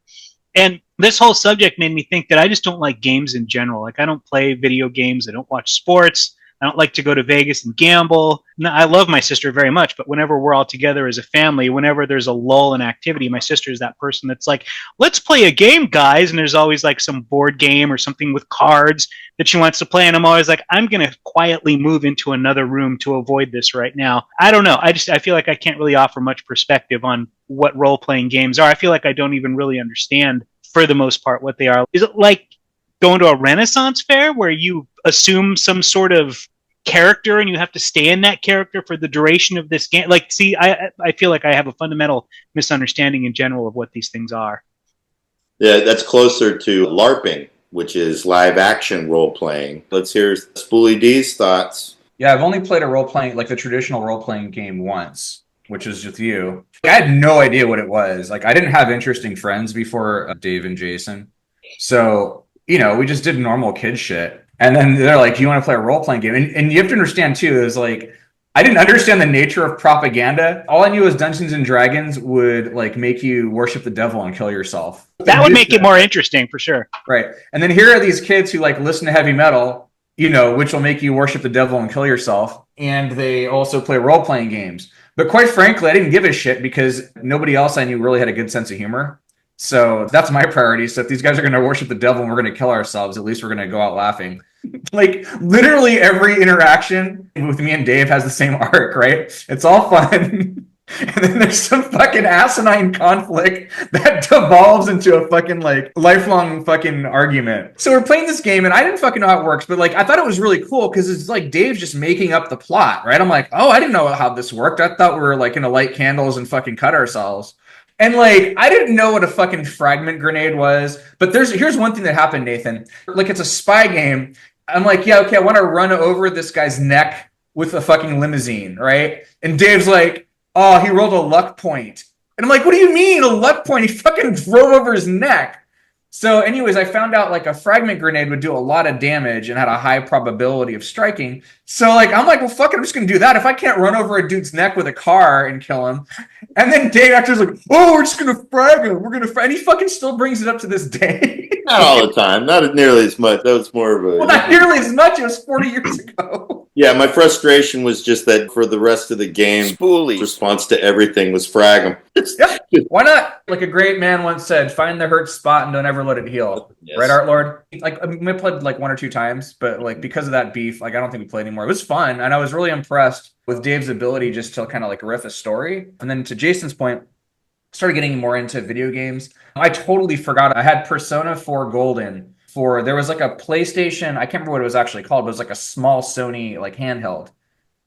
And this whole subject made me think that I just don't like games in general. Like, I don't play video games. I don't watch sports. I don't like to go to Vegas and gamble. No, I love my sister very much, but whenever we're all together as a family, whenever there's a lull in activity, my sister is that person that's like, let's play a game, guys. And there's always like some board game or something with cards that she wants to play. And I'm always like, I'm going to quietly move into another room to avoid this right now. I don't know. I feel like I can't really offer much perspective on what role-playing games are. I feel like I don't even really understand, for the most part, what they are. Is it like going to a Renaissance fair where you assume some sort of character and you have to stay in that character for the duration of this game? Like, see, I feel like I have a fundamental misunderstanding in general of what these things are. Yeah, that's closer to LARPing, which is live action role playing. Let's hear Spoolie D's thoughts. Yeah, I've only played a role-playing, like the traditional role-playing game once, which was with you. I had no idea what it was. Like, I didn't have interesting friends before Dave and Jason. So, you know, we just did normal kid shit. And then they're like, do you want to play a role-playing game? And you have to understand, too, is like, I didn't understand the nature of propaganda. All I knew was Dungeons and Dragons would like make you worship the devil and kill yourself. That would make it more interesting, for sure. Right. And then here are these kids who like listen to heavy metal, you know, which will make you worship the devil and kill yourself. And they also play role-playing games. But quite frankly, I didn't give a shit because nobody else I knew really had a good sense of humor. So that's my priority. So if these guys are going to worship the devil and we're going to kill ourselves, at least we're going to go out laughing. Like, literally every interaction with me and Dave has the same arc, right? It's all fun. And then there's some fucking asinine conflict that devolves into a fucking like lifelong fucking argument. So we're playing this game and I didn't fucking know how it works, but like I thought it was really cool because it's like Dave's just making up the plot, right? I'm like, oh, I didn't know how this worked. I thought we were like gonna light candles and fucking cut ourselves. And like, I didn't know what a fucking fragment grenade was, but here's one thing that happened, Nathan. Like, it's a spy game. I'm like, yeah, okay, I want to run over this guy's neck with a fucking limousine, right? And Dave's like, oh, he rolled a luck point. And I'm like, what do you mean a luck point? He fucking drove over his neck. So anyways, I found out like a fragment grenade would do a lot of damage and had a high probability of striking. So like, I'm like, well, fuck it, I'm just going to do that. If I can't run over a dude's neck with a car and kill him. And then Dave Actor's like, oh, we're just going to frag him. We're going to and he fucking still brings it up to this day. Not all the time. Not nearly as much. That was more of a... Well, not nearly as much. It was 40 years ago. Yeah, my frustration was just that for the rest of the game, Spoolies. response to everything was frag 'em. Yep. Why not? Like a great man once said, find the hurt spot and don't ever let it heal. Yes. Right, Art Lord? Like, I mean, we played like 1 or 2 times, but like because of that beef, like I don't think we played anymore. It was fun, and I was really impressed with Dave's ability just to kind of like riff a story. And then to Jason's point, started getting more into video games. I totally forgot I had Persona 4 Golden there was like a PlayStation, I can't remember what it was actually called, but it was like a small Sony like handheld.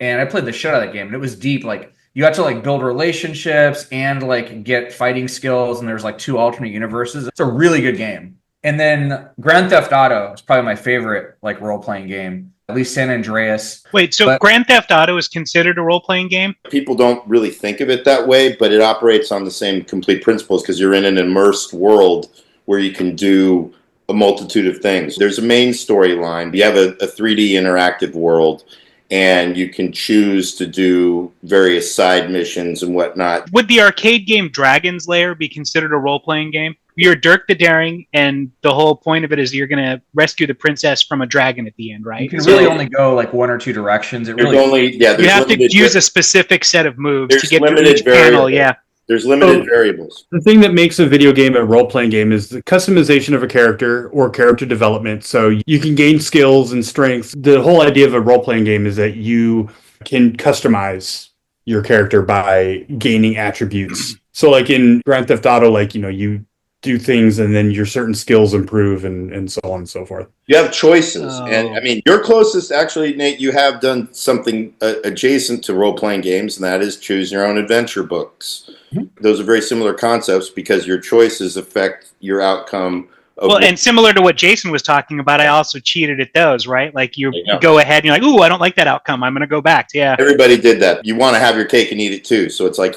And I played the shit out of that game, and it was deep. Like you got to like build relationships and like get fighting skills, and there's like 2 alternate universes. It's a really good game. And then Grand Theft Auto is probably my favorite like role-playing game. At least San Andreas. Wait, so Grand Theft Auto is considered a role-playing game? People don't really think of it that way, but it operates on the same complete principles because you're in an immersed world where you can do a multitude of things. There's a main storyline. You have a 3D interactive world, and you can choose to do various side missions and whatnot. Would the arcade game Dragon's Lair be considered a role-playing game? You're Dirk the Daring, and the whole point of it is you're going to rescue the princess from a dragon at the end, right? You can really only go like 1 or 2 directions. You have to use a specific set of moves to get to limited each panel. Yeah. There's limited variables. The thing that makes a video game a role-playing game is the customization of a character or character development. So you can gain skills and strengths. The whole idea of a role-playing game is that you can customize your character by gaining attributes. So like in Grand Theft Auto, like, you do things and then your certain skills improve and so on and so forth. You have choices. And I mean, your closest, actually, Nate, you have done something adjacent to role-playing games, and that is choose your own adventure books. Mm-hmm. Those are very similar concepts because your choices affect your outcome. And similar to what Jason was talking about, I also cheated at those, right? Like you go ahead and you're like, ooh, I don't like that outcome. I'm going to go back. Yeah. Everybody did that. You want to have your cake and eat it too. So it's like,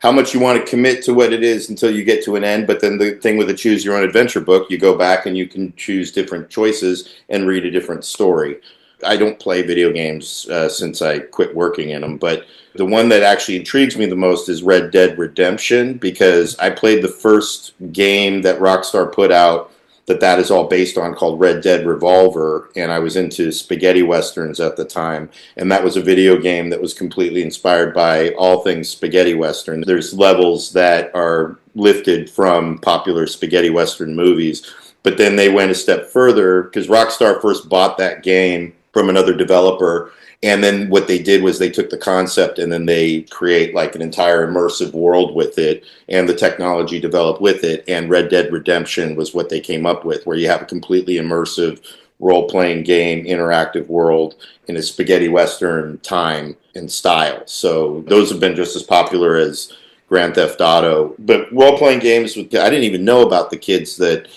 how much you want to commit to what it is until you get to an end. But then the thing with the choose your own adventure book, you go back and you can choose different choices and read a different story. I don't play video games since I quit working in them, but the one that actually intrigues me the most is Red Dead Redemption, because I played the first game that Rockstar put out that is all based on, called Red Dead Revolver, and I was into spaghetti westerns at the time, and that was a video game that was completely inspired by all things spaghetti western. There's levels that are lifted from popular spaghetti western movies, but then they went a step further because Rockstar first bought that game from another developer, and then what they did was they took the concept and then they create like an entire immersive world with it, and the technology developed with it, and Red Dead Redemption was what they came up with, where you have a completely immersive role-playing game, interactive world in a spaghetti western time and style. So those have been just as popular as Grand Theft Auto. But role-playing games, I didn't even know about the kids that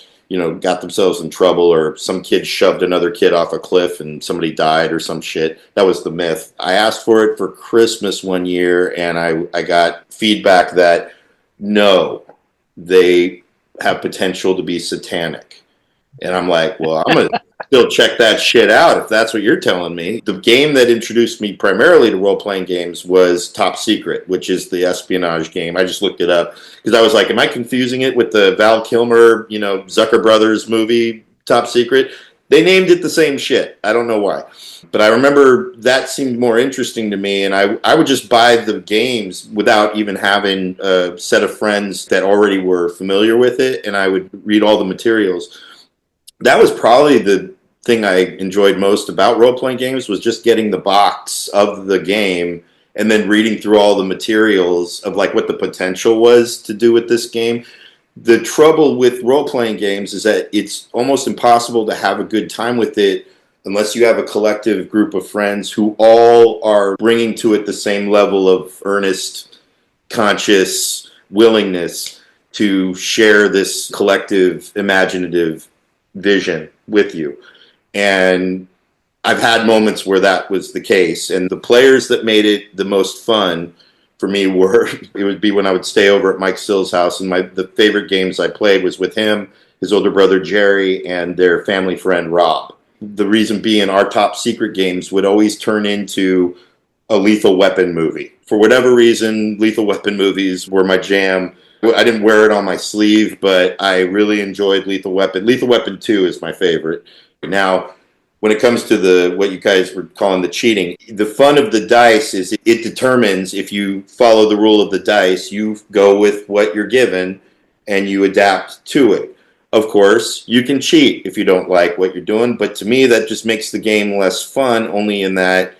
got themselves in trouble, or some kid shoved another kid off a cliff and somebody died or some shit. That was the myth. I asked for it for Christmas one year, and I got feedback that no, they have potential to be satanic. And I'm like, well, I'm going to still check that shit out if that's what you're telling me. The game that introduced me primarily to role-playing games was Top Secret, which is the espionage game. I just looked it up because I was like, am I confusing it with the Val Kilmer, Zucker Brothers movie, Top Secret? They named it the same shit. I don't know why. But I remember that seemed more interesting to me, and I would just buy the games without even having a set of friends that already were familiar with it, and I would read all the materials. That was probably the thing I enjoyed most about role-playing games, was just getting the box of the game and then reading through all the materials of like what the potential was to do with this game. The trouble with role-playing games is that it's almost impossible to have a good time with it unless you have a collective group of friends who all are bringing to it the same level of earnest, conscious willingness to share this collective, imaginative vision with you. And I've had moments where that was the case, and the players that made it the most fun for me it would be when I would stay over at Mike Still's house, and the favorite games I played was with him, his older brother Jerry, and their family friend Rob. The reason being, our top secret games would always turn into a Lethal Weapon movie. For whatever reason, Lethal Weapon movies were my jam. I didn't wear it on my sleeve, but I really enjoyed Lethal Weapon. Lethal Weapon 2 is my favorite. Now, when it comes to what you guys were calling the cheating, the fun of the dice is it determines if you follow the rule of the dice, you go with what you're given and you adapt to it. Of course, you can cheat if you don't like what you're doing, but to me that just makes the game less fun, only in that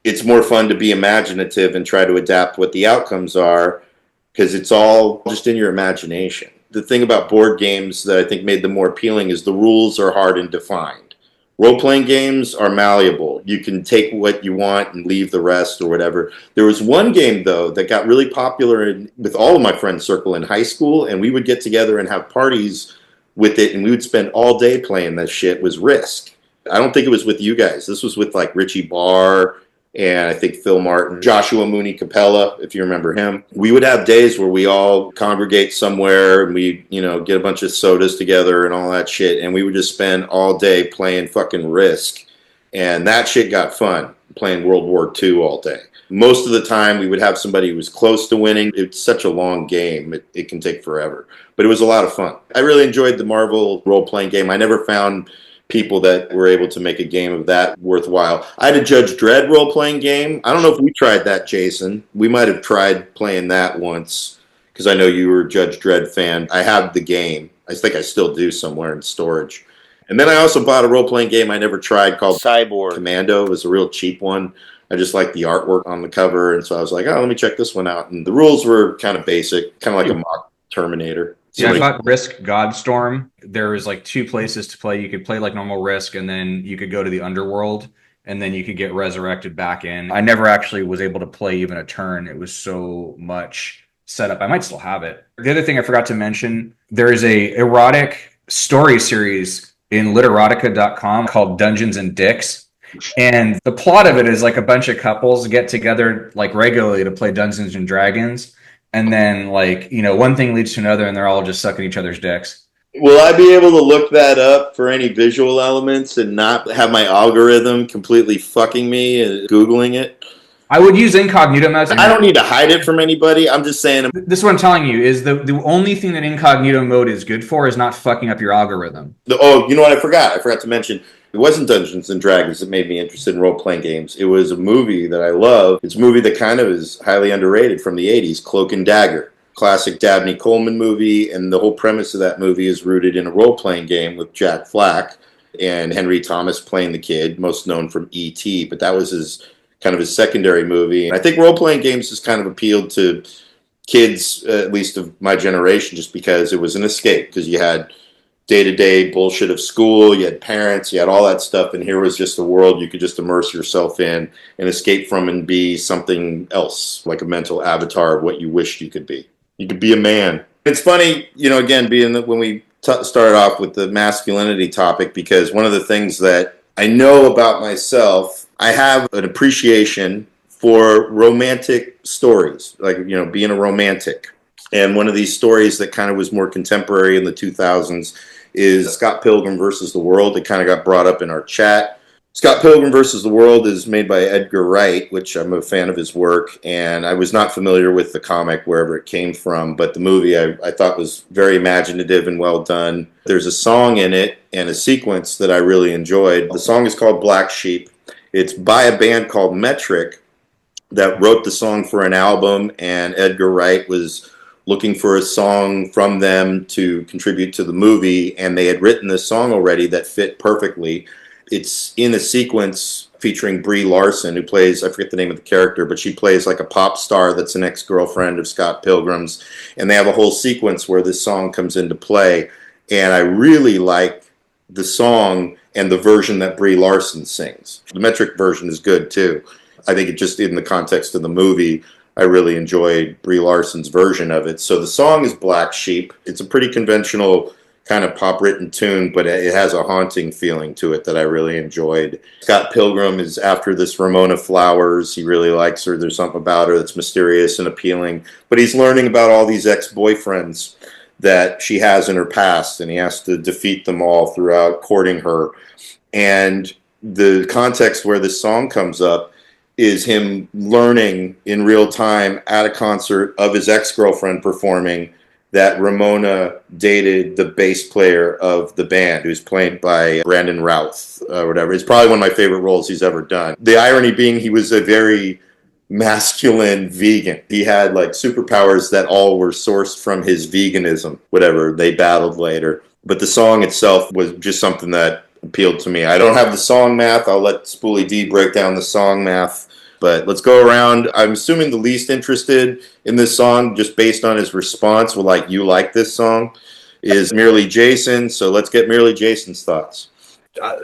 it's more fun to be imaginative and try to adapt what the outcomes are, because it's all just in your imagination. The thing about board games that I think made them more appealing is the rules are hard and defined. Role-playing games are malleable. You can take what you want and leave the rest or whatever. There was one game, though, that got really popular with all of my friends' circle in high school, and we would get together and have parties with it, and we would spend all day playing that shit, was Risk. I don't think it was with you guys. This was with, like, Richie Barr and I think Phil Martin, Joshua Mooney Capella, if you remember him. We would have days where we all congregate somewhere and we, get a bunch of sodas together and all that shit, and we would just spend all day playing fucking Risk. And that shit got fun, playing World War II all day. Most of the time we would have somebody who was close to winning. It's such a long game, it can take forever. But it was a lot of fun. I really enjoyed the Marvel role-playing game. I never found people that were able to make a game of that worthwhile. I had a Judge Dredd role-playing game. I don't know if we tried that, Jason. We might have tried playing that once, because I know you were a Judge Dredd fan. I have the game. I think I still do somewhere in storage. And then I also bought a role-playing game I never tried called Cyborg Commando. It was a real cheap one. I just liked the artwork on the cover, and so I was like, let me check this one out. And the rules were kind of basic, kind of like a mock Terminator. Yeah, I got Risk Godstorm. There was like two places to play. You could play like normal Risk, and then you could go to the underworld, and then you could get resurrected back in. I never actually was able to play even a turn. It was so much setup. I might still have it. The other thing I forgot to mention, there is a erotic story series in literotica.com called Dungeons and Dicks. And the plot of it is like a bunch of couples get together like regularly to play Dungeons and Dragons. And then, one thing leads to another, and they're all just sucking each other's dicks. Will I be able to look that up for any visual elements and not have my algorithm completely fucking me and Googling it? I would use incognito mode. I don't need to hide it from anybody. I'm just saying. This is what I'm telling you, is the only thing that incognito mode is good for is not fucking up your algorithm. Oh, you know what I forgot? I forgot to mention. It wasn't Dungeons and Dragons that made me interested in role-playing games. It was a movie that I love. It's a movie that kind of is highly underrated from the 80s, Cloak and Dagger. Classic Dabney Coleman movie, and the whole premise of that movie is rooted in a role-playing game with Jack Flack and Henry Thomas playing the kid, most known from E.T., but that was his secondary movie. And I think role-playing games has kind of appealed to kids, at least of my generation, just because it was an escape, because you had day-to-day bullshit of school, you had parents, you had all that stuff, and here was just a world you could just immerse yourself in and escape from and be something else, like a mental avatar of what you wished you could be. You could be a man. It's funny, again, being that when we started off with the masculinity topic, because one of the things that I know about myself, I have an appreciation for romantic stories, like, being a romantic. And one of these stories that kind of was more contemporary in the 2000s is Scott Pilgrim versus the World. It kind of got brought up in our chat. Scott Pilgrim versus the World is made by Edgar Wright, which I'm a fan of his work, and I was not familiar with the comic wherever it came from, but the movie I thought was very imaginative and well done. There's a song in it and a sequence that I really enjoyed. The song is called Black Sheep. It's by a band called Metric that wrote the song for an album, and Edgar Wright was looking for a song from them to contribute to the movie, and they had written this song already that fit perfectly. It's in a sequence featuring Brie Larson, who plays, I forget the name of the character, but she plays like a pop star that's an ex-girlfriend of Scott Pilgrim's, and they have a whole sequence where this song comes into play, and I really like the song and the version that Brie Larson sings. The Metric version is good, too. I think it just, in the context of the movie, I really enjoyed Brie Larson's version of it. So the song is Black Sheep. It's a pretty conventional kind of pop-written tune, but it has a haunting feeling to it that I really enjoyed. Scott Pilgrim is after this Ramona Flowers. He really likes her. There's something about her that's mysterious and appealing. But he's learning about all these ex-boyfriends that she has in her past, and he has to defeat them all throughout courting her. And the context where this song comes up is him learning in real time at a concert of his ex-girlfriend performing that Ramona dated the bass player of the band, who's played by Brandon Routh or whatever. It's probably one of my favorite roles he's ever done. The irony being he was a very masculine vegan. He had like superpowers that all were sourced from his veganism, whatever. They battled later. But the song itself was just something that appealed to me. I don't have the song math. I'll let Spoolie D break down the song math. But let's go around. I'm assuming the least interested in this song, just based on his response, will like, you like this song, is merely Jason. So let's get merely Jason's thoughts.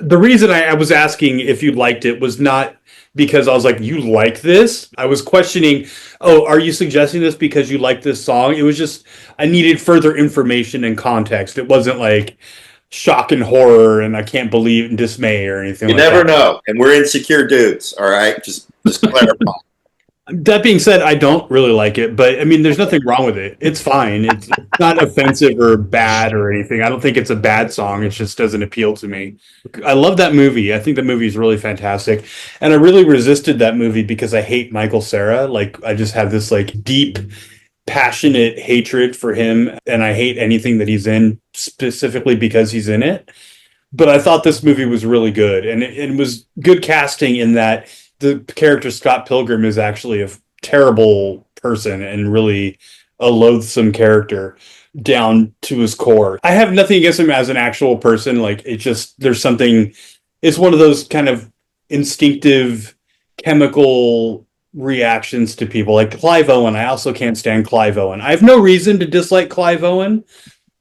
The reason I was asking if you liked it was not because I was like, you like this? I was questioning, oh, are you suggesting this because you like this song? It was just, I needed further information and context. It wasn't like shock and horror and I can't believe and dismay or anything You like that. never know. And we're insecure dudes, all right? Just clarify. That being said, I don't really like it, but I mean, there's nothing wrong with it. It's fine. It's not offensive or bad or anything. I don't think it's a bad song. It just doesn't appeal to me. I love that movie. I think the movie is really fantastic. And I really resisted that movie because I hate Michael Cera. Like, I just have this like deep, passionate hatred for him. And I hate anything that he's in specifically because he's in it. But I thought this movie was really good. And it was good casting in that the character Scott Pilgrim is actually a terrible person and really a loathsome character down to his core. I have nothing against him as an actual person. Like, it just, there's something, it's one of those kind of instinctive chemical reactions to people. Like Clive Owen, I also can't stand Clive Owen. I have no reason to dislike Clive Owen,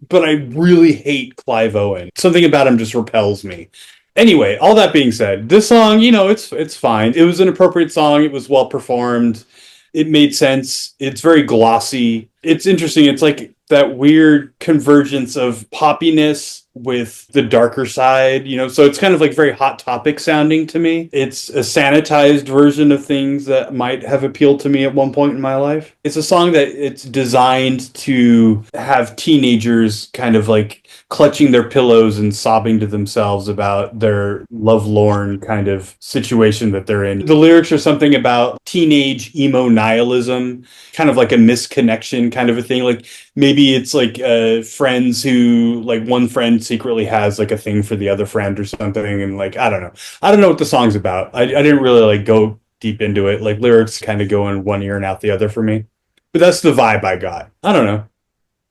but I really hate Clive Owen. Something about him just repels me. Anyway, all that being said, this song, you know, it's fine. It was an appropriate song. It was well performed. It made sense. It's very glossy. It's interesting. It's like that weird convergence of poppiness with the darker side, you know, so it's kind of like very Hot Topic sounding to me. It's a sanitized version of things that might have appealed to me at one point in my life. It's a song that it's designed to have teenagers kind of like clutching their pillows and sobbing to themselves about their lovelorn kind of situation that they're in. The lyrics are something about teenage emo nihilism, kind of like a misconnection kind of a thing. Like maybe it's like friends who, like one friend secretly has like a thing for the other friend or something. And like, I don't know what the song's about. I didn't really like go deep into it. Like lyrics kind of go in one ear and out the other for me. But that's the vibe I got. I don't know.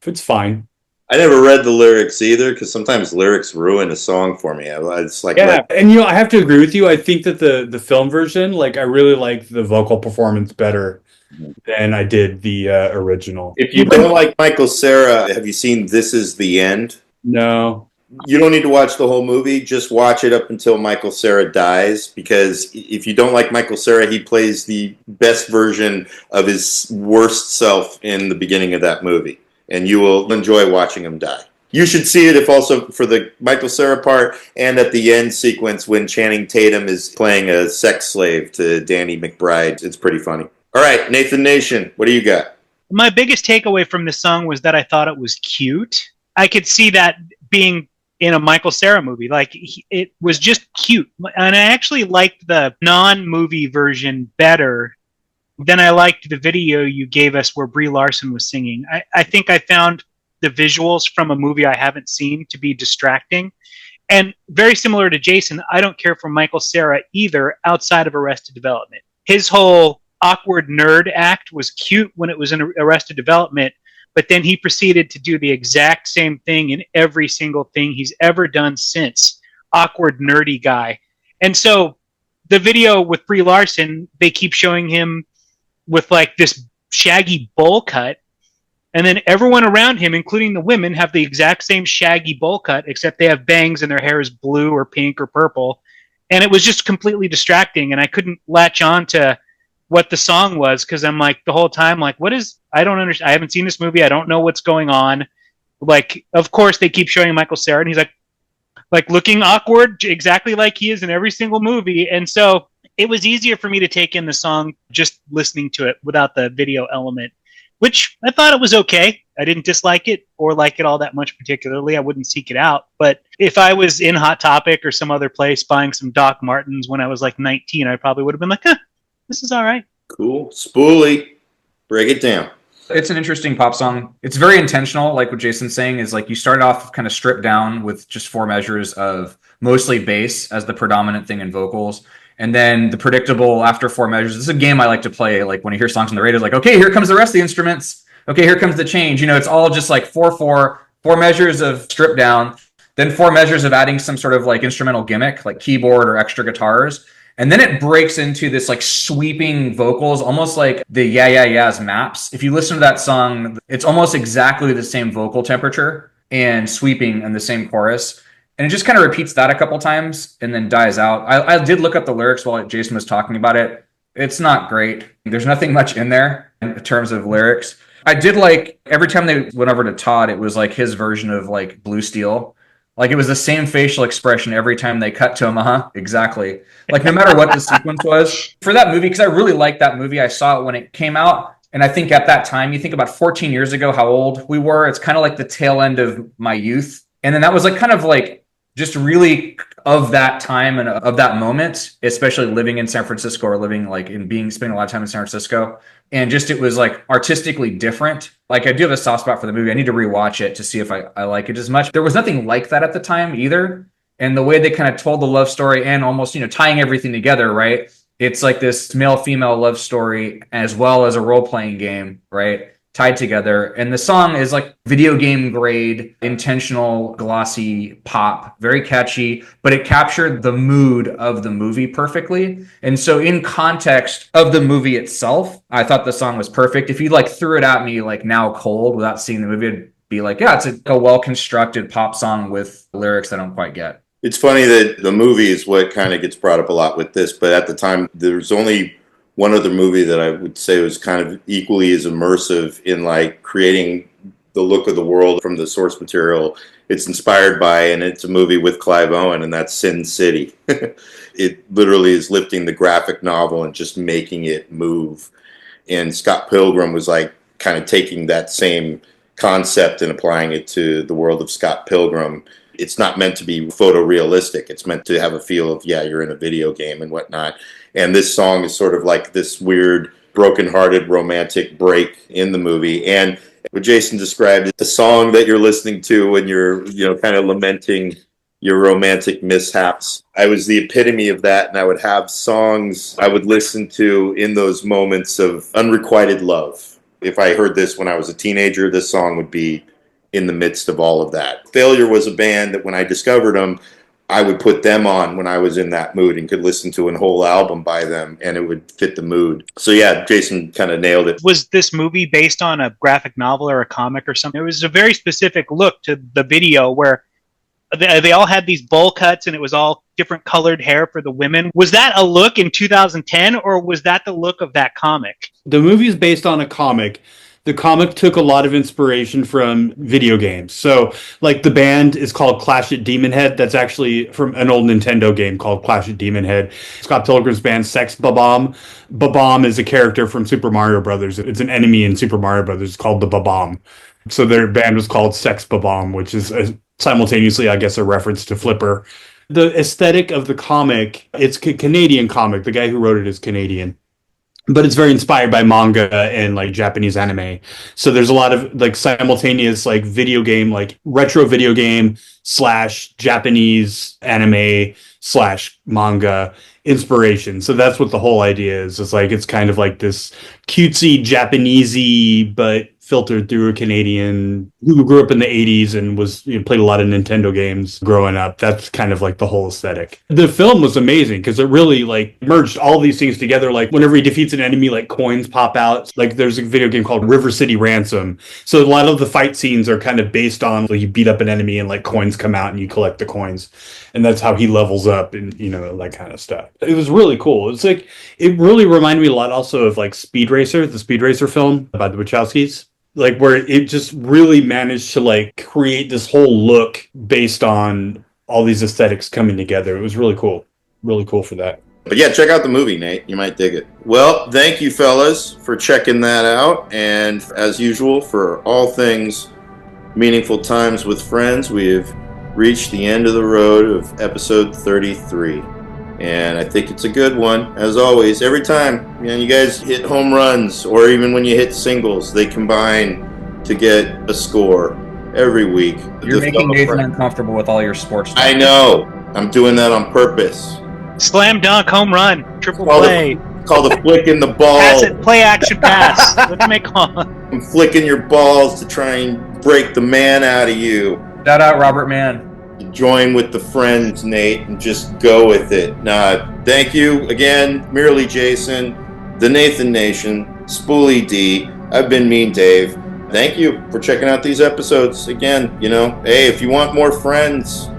It's fine. I never read the lyrics either, because sometimes lyrics ruin a song for me. It's like, yeah, and you know, I have to agree with you. I think that the film version, like, I really like the vocal performance better than I did the original. If you don't like Michael Cera, have you seen This Is the End? No. You don't need to watch the whole movie. Just watch it up until Michael Cera dies, because if you don't like Michael Cera, he plays the best version of his worst self in the beginning of that movie. And you will enjoy watching him die. You should see it if also for the Michael Cera part and at the end sequence when Channing Tatum is playing a sex slave to Danny McBride. It's pretty funny. All right, Nathan Nation, what do you got? My biggest takeaway from this song was that I thought it was cute. I could see that being in a Michael Cera movie. Like, it was just cute. And I actually liked the non-movie version better. Then I liked the video you gave us where Brie Larson was singing. I think I found the visuals from a movie I haven't seen to be distracting. And very similar to Jason, I don't care for Michael Cera either outside of Arrested Development. His whole awkward nerd act was cute when it was in Arrested Development, but then he proceeded to do the exact same thing in every single thing he's ever done since. Awkward, nerdy guy. And so the video with Brie Larson, they keep showing him with like this shaggy bowl cut, and then everyone around him, including the women, have the exact same shaggy bowl cut, except they have bangs and their hair is blue or pink or purple. And it was just completely distracting, and I couldn't latch on to what the song was, because I'm like the whole time like, what is, I don't understand, I haven't seen this movie, I don't know what's going on. Like, of course they keep showing Michael Cera and he's like looking awkward exactly like he is in every single movie. And so it was easier for me to take in the song just listening to it without the video element. which I thought it was okay. I didn't dislike it or like it all that much particularly. I wouldn't seek it out. But if I was in Hot Topic or some other place buying some Doc Martens when I was like 19, I probably would have been like, this is all right. Cool. Spoolie, break it down. It's an interesting pop song. It's very intentional. Like what Jason's saying is like you started off kind of stripped down with just 4 measures of mostly bass as the predominant thing in vocals. And then the predictable after 4 measures. This is a game I like to play. Like when I hear songs on the radio, like, okay, here comes the rest of the instruments. Okay, here comes the change. You know, it's all just like 4 measures of stripped down, then 4 measures of adding some sort of like instrumental gimmick, like keyboard or extra guitars. And then it breaks into this like sweeping vocals, almost like the Yeah Yeah Yeah's Maps. If you listen to that song, it's almost exactly the same vocal temperature and sweeping in the same chorus. And it just kind of repeats that a couple times and then dies out. I did look up the lyrics while Jason was talking about it. It's not great. There's nothing much in there in terms of lyrics. I did like every time they went over to Todd, it was like his version of like Blue Steel. Like it was the same facial expression every time they cut to him. Exactly. Like no matter what the sequence was for that movie, because I really liked that movie. I saw it when it came out. And I think at that time, you think about 14 years ago, how old we were. It's kind of like the tail end of my youth. And then that was like kind of like just really of that time and of that moment, especially living in San Francisco or living like spending a lot of time in San Francisco. And just, it was like artistically different. Like I do have a soft spot for the movie. I need to rewatch it to see if I like it as much. There was nothing like that at the time either. And the way they kind of told the love story and almost, tying everything together, right? It's like this male-female love story as well as a role-playing game, right? Tied together. And the song is like video game grade, intentional, glossy pop, very catchy, but it captured the mood of the movie perfectly. And so in context of the movie itself, I thought the song was perfect. If you like threw it at me like now cold without seeing the movie, it'd be like, yeah, it's a well-constructed pop song with lyrics I don't quite get. It's funny that the movie is what kind of gets brought up a lot with this, but at the time, there's only one other movie that I would say was kind of equally as immersive in like creating the look of the world from the source material it's inspired by, and it's a movie with Clive Owen, and that's Sin City. It literally is lifting the graphic novel and just making it move. And Scott Pilgrim was like kind of taking that same concept and applying it to the world of Scott Pilgrim. It's not meant to be photorealistic. It's meant to have a feel of, yeah, you're in a video game and whatnot. And this song is sort of like this weird, broken-hearted, romantic break in the movie. And what Jason described, the song that you're listening to when you're, kind of lamenting your romantic mishaps. I was the epitome of that, and I would have songs I would listen to in those moments of unrequited love. If I heard this when I was a teenager, this song would be in the midst of all of that. Failure was a band that when I discovered them, I would put them on when I was in that mood and could listen to a whole album by them, and it would fit the mood. So yeah, Jason kind of nailed it. Was this movie based on a graphic novel or a comic or something? It was a very specific look to the video where they all had these bowl cuts and it was all different colored hair for the women. Was that a look in 2010 or was that the look of that comic? The movie is based on a comic. The comic took a lot of inspiration from video games. So, like, the band is called Clash at Demon Head. That's actually from an old Nintendo game called Clash at Demon Head. Scott Pilgrim's band, Sex Bob-omb. Bob-omb is a character from Super Mario Brothers. It's an enemy in Super Mario Brothers called the Bob-omb. So their band was called Sex Bob-omb, which is simultaneously, I guess, a reference to Flipper. The aesthetic of the comic, it's a Canadian comic. The guy who wrote it is Canadian. But it's very inspired by manga and like Japanese anime. So there's a lot of like simultaneous like video game, like retro video game / Japanese anime / manga inspiration. So that's what the whole idea is. It's like, it's kind of like this cutesy Japanesey, but filtered through a Canadian who grew up in the 80s and was played a lot of Nintendo games growing up. That's kind of like the whole aesthetic. The film was amazing because it really like merged all these things together. Like whenever he defeats an enemy, like coins pop out. Like there's a video game called River City Ransom. So a lot of the fight scenes are kind of based on like you beat up an enemy and like coins come out and you collect the coins. And that's how he levels up and, that kind of stuff. It was really cool. It's like, it really reminded me a lot also of like Speed Racer, the Speed Racer film by the Wachowskis. Like where it just really managed to like create this whole look based on all these aesthetics coming together. It was really cool for that. But yeah, check out the movie, Nate. You might dig it. Well, thank you, fellas, for checking that out. And as usual, for all things Meaningful Times with Friends, we have reached the end of the road of episode 33. And I think it's a good one. As always, every time you guys hit home runs, or even when you hit singles, they combine to get a score every week. You're making Nathan uncomfortable with all your sports talk. I know. I'm doing that on purpose. Slam dunk, home run, triple play. Called a flick in the ball. Pass it, play action pass. What do they call it? I'm flicking your balls to try and break the man out of you. Shout out Robert Mann. Join with the friends, Nate, and just go with it. Thank you again, Merely Jason, the Nathan Nation, Spoolie D. I've been Mean Dave. Thank you for checking out these episodes. Again, hey, if you want more friends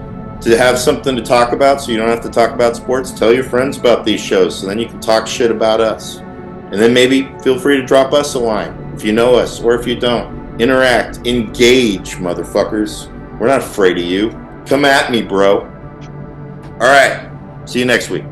to have something to talk about so you don't have to talk about sports, tell your friends about these shows so then you can talk shit about us. And then maybe feel free to drop us a line if you know us or if you don't. Interact, engage, motherfuckers. We're not afraid of you. Come at me, bro. All right. See you next week.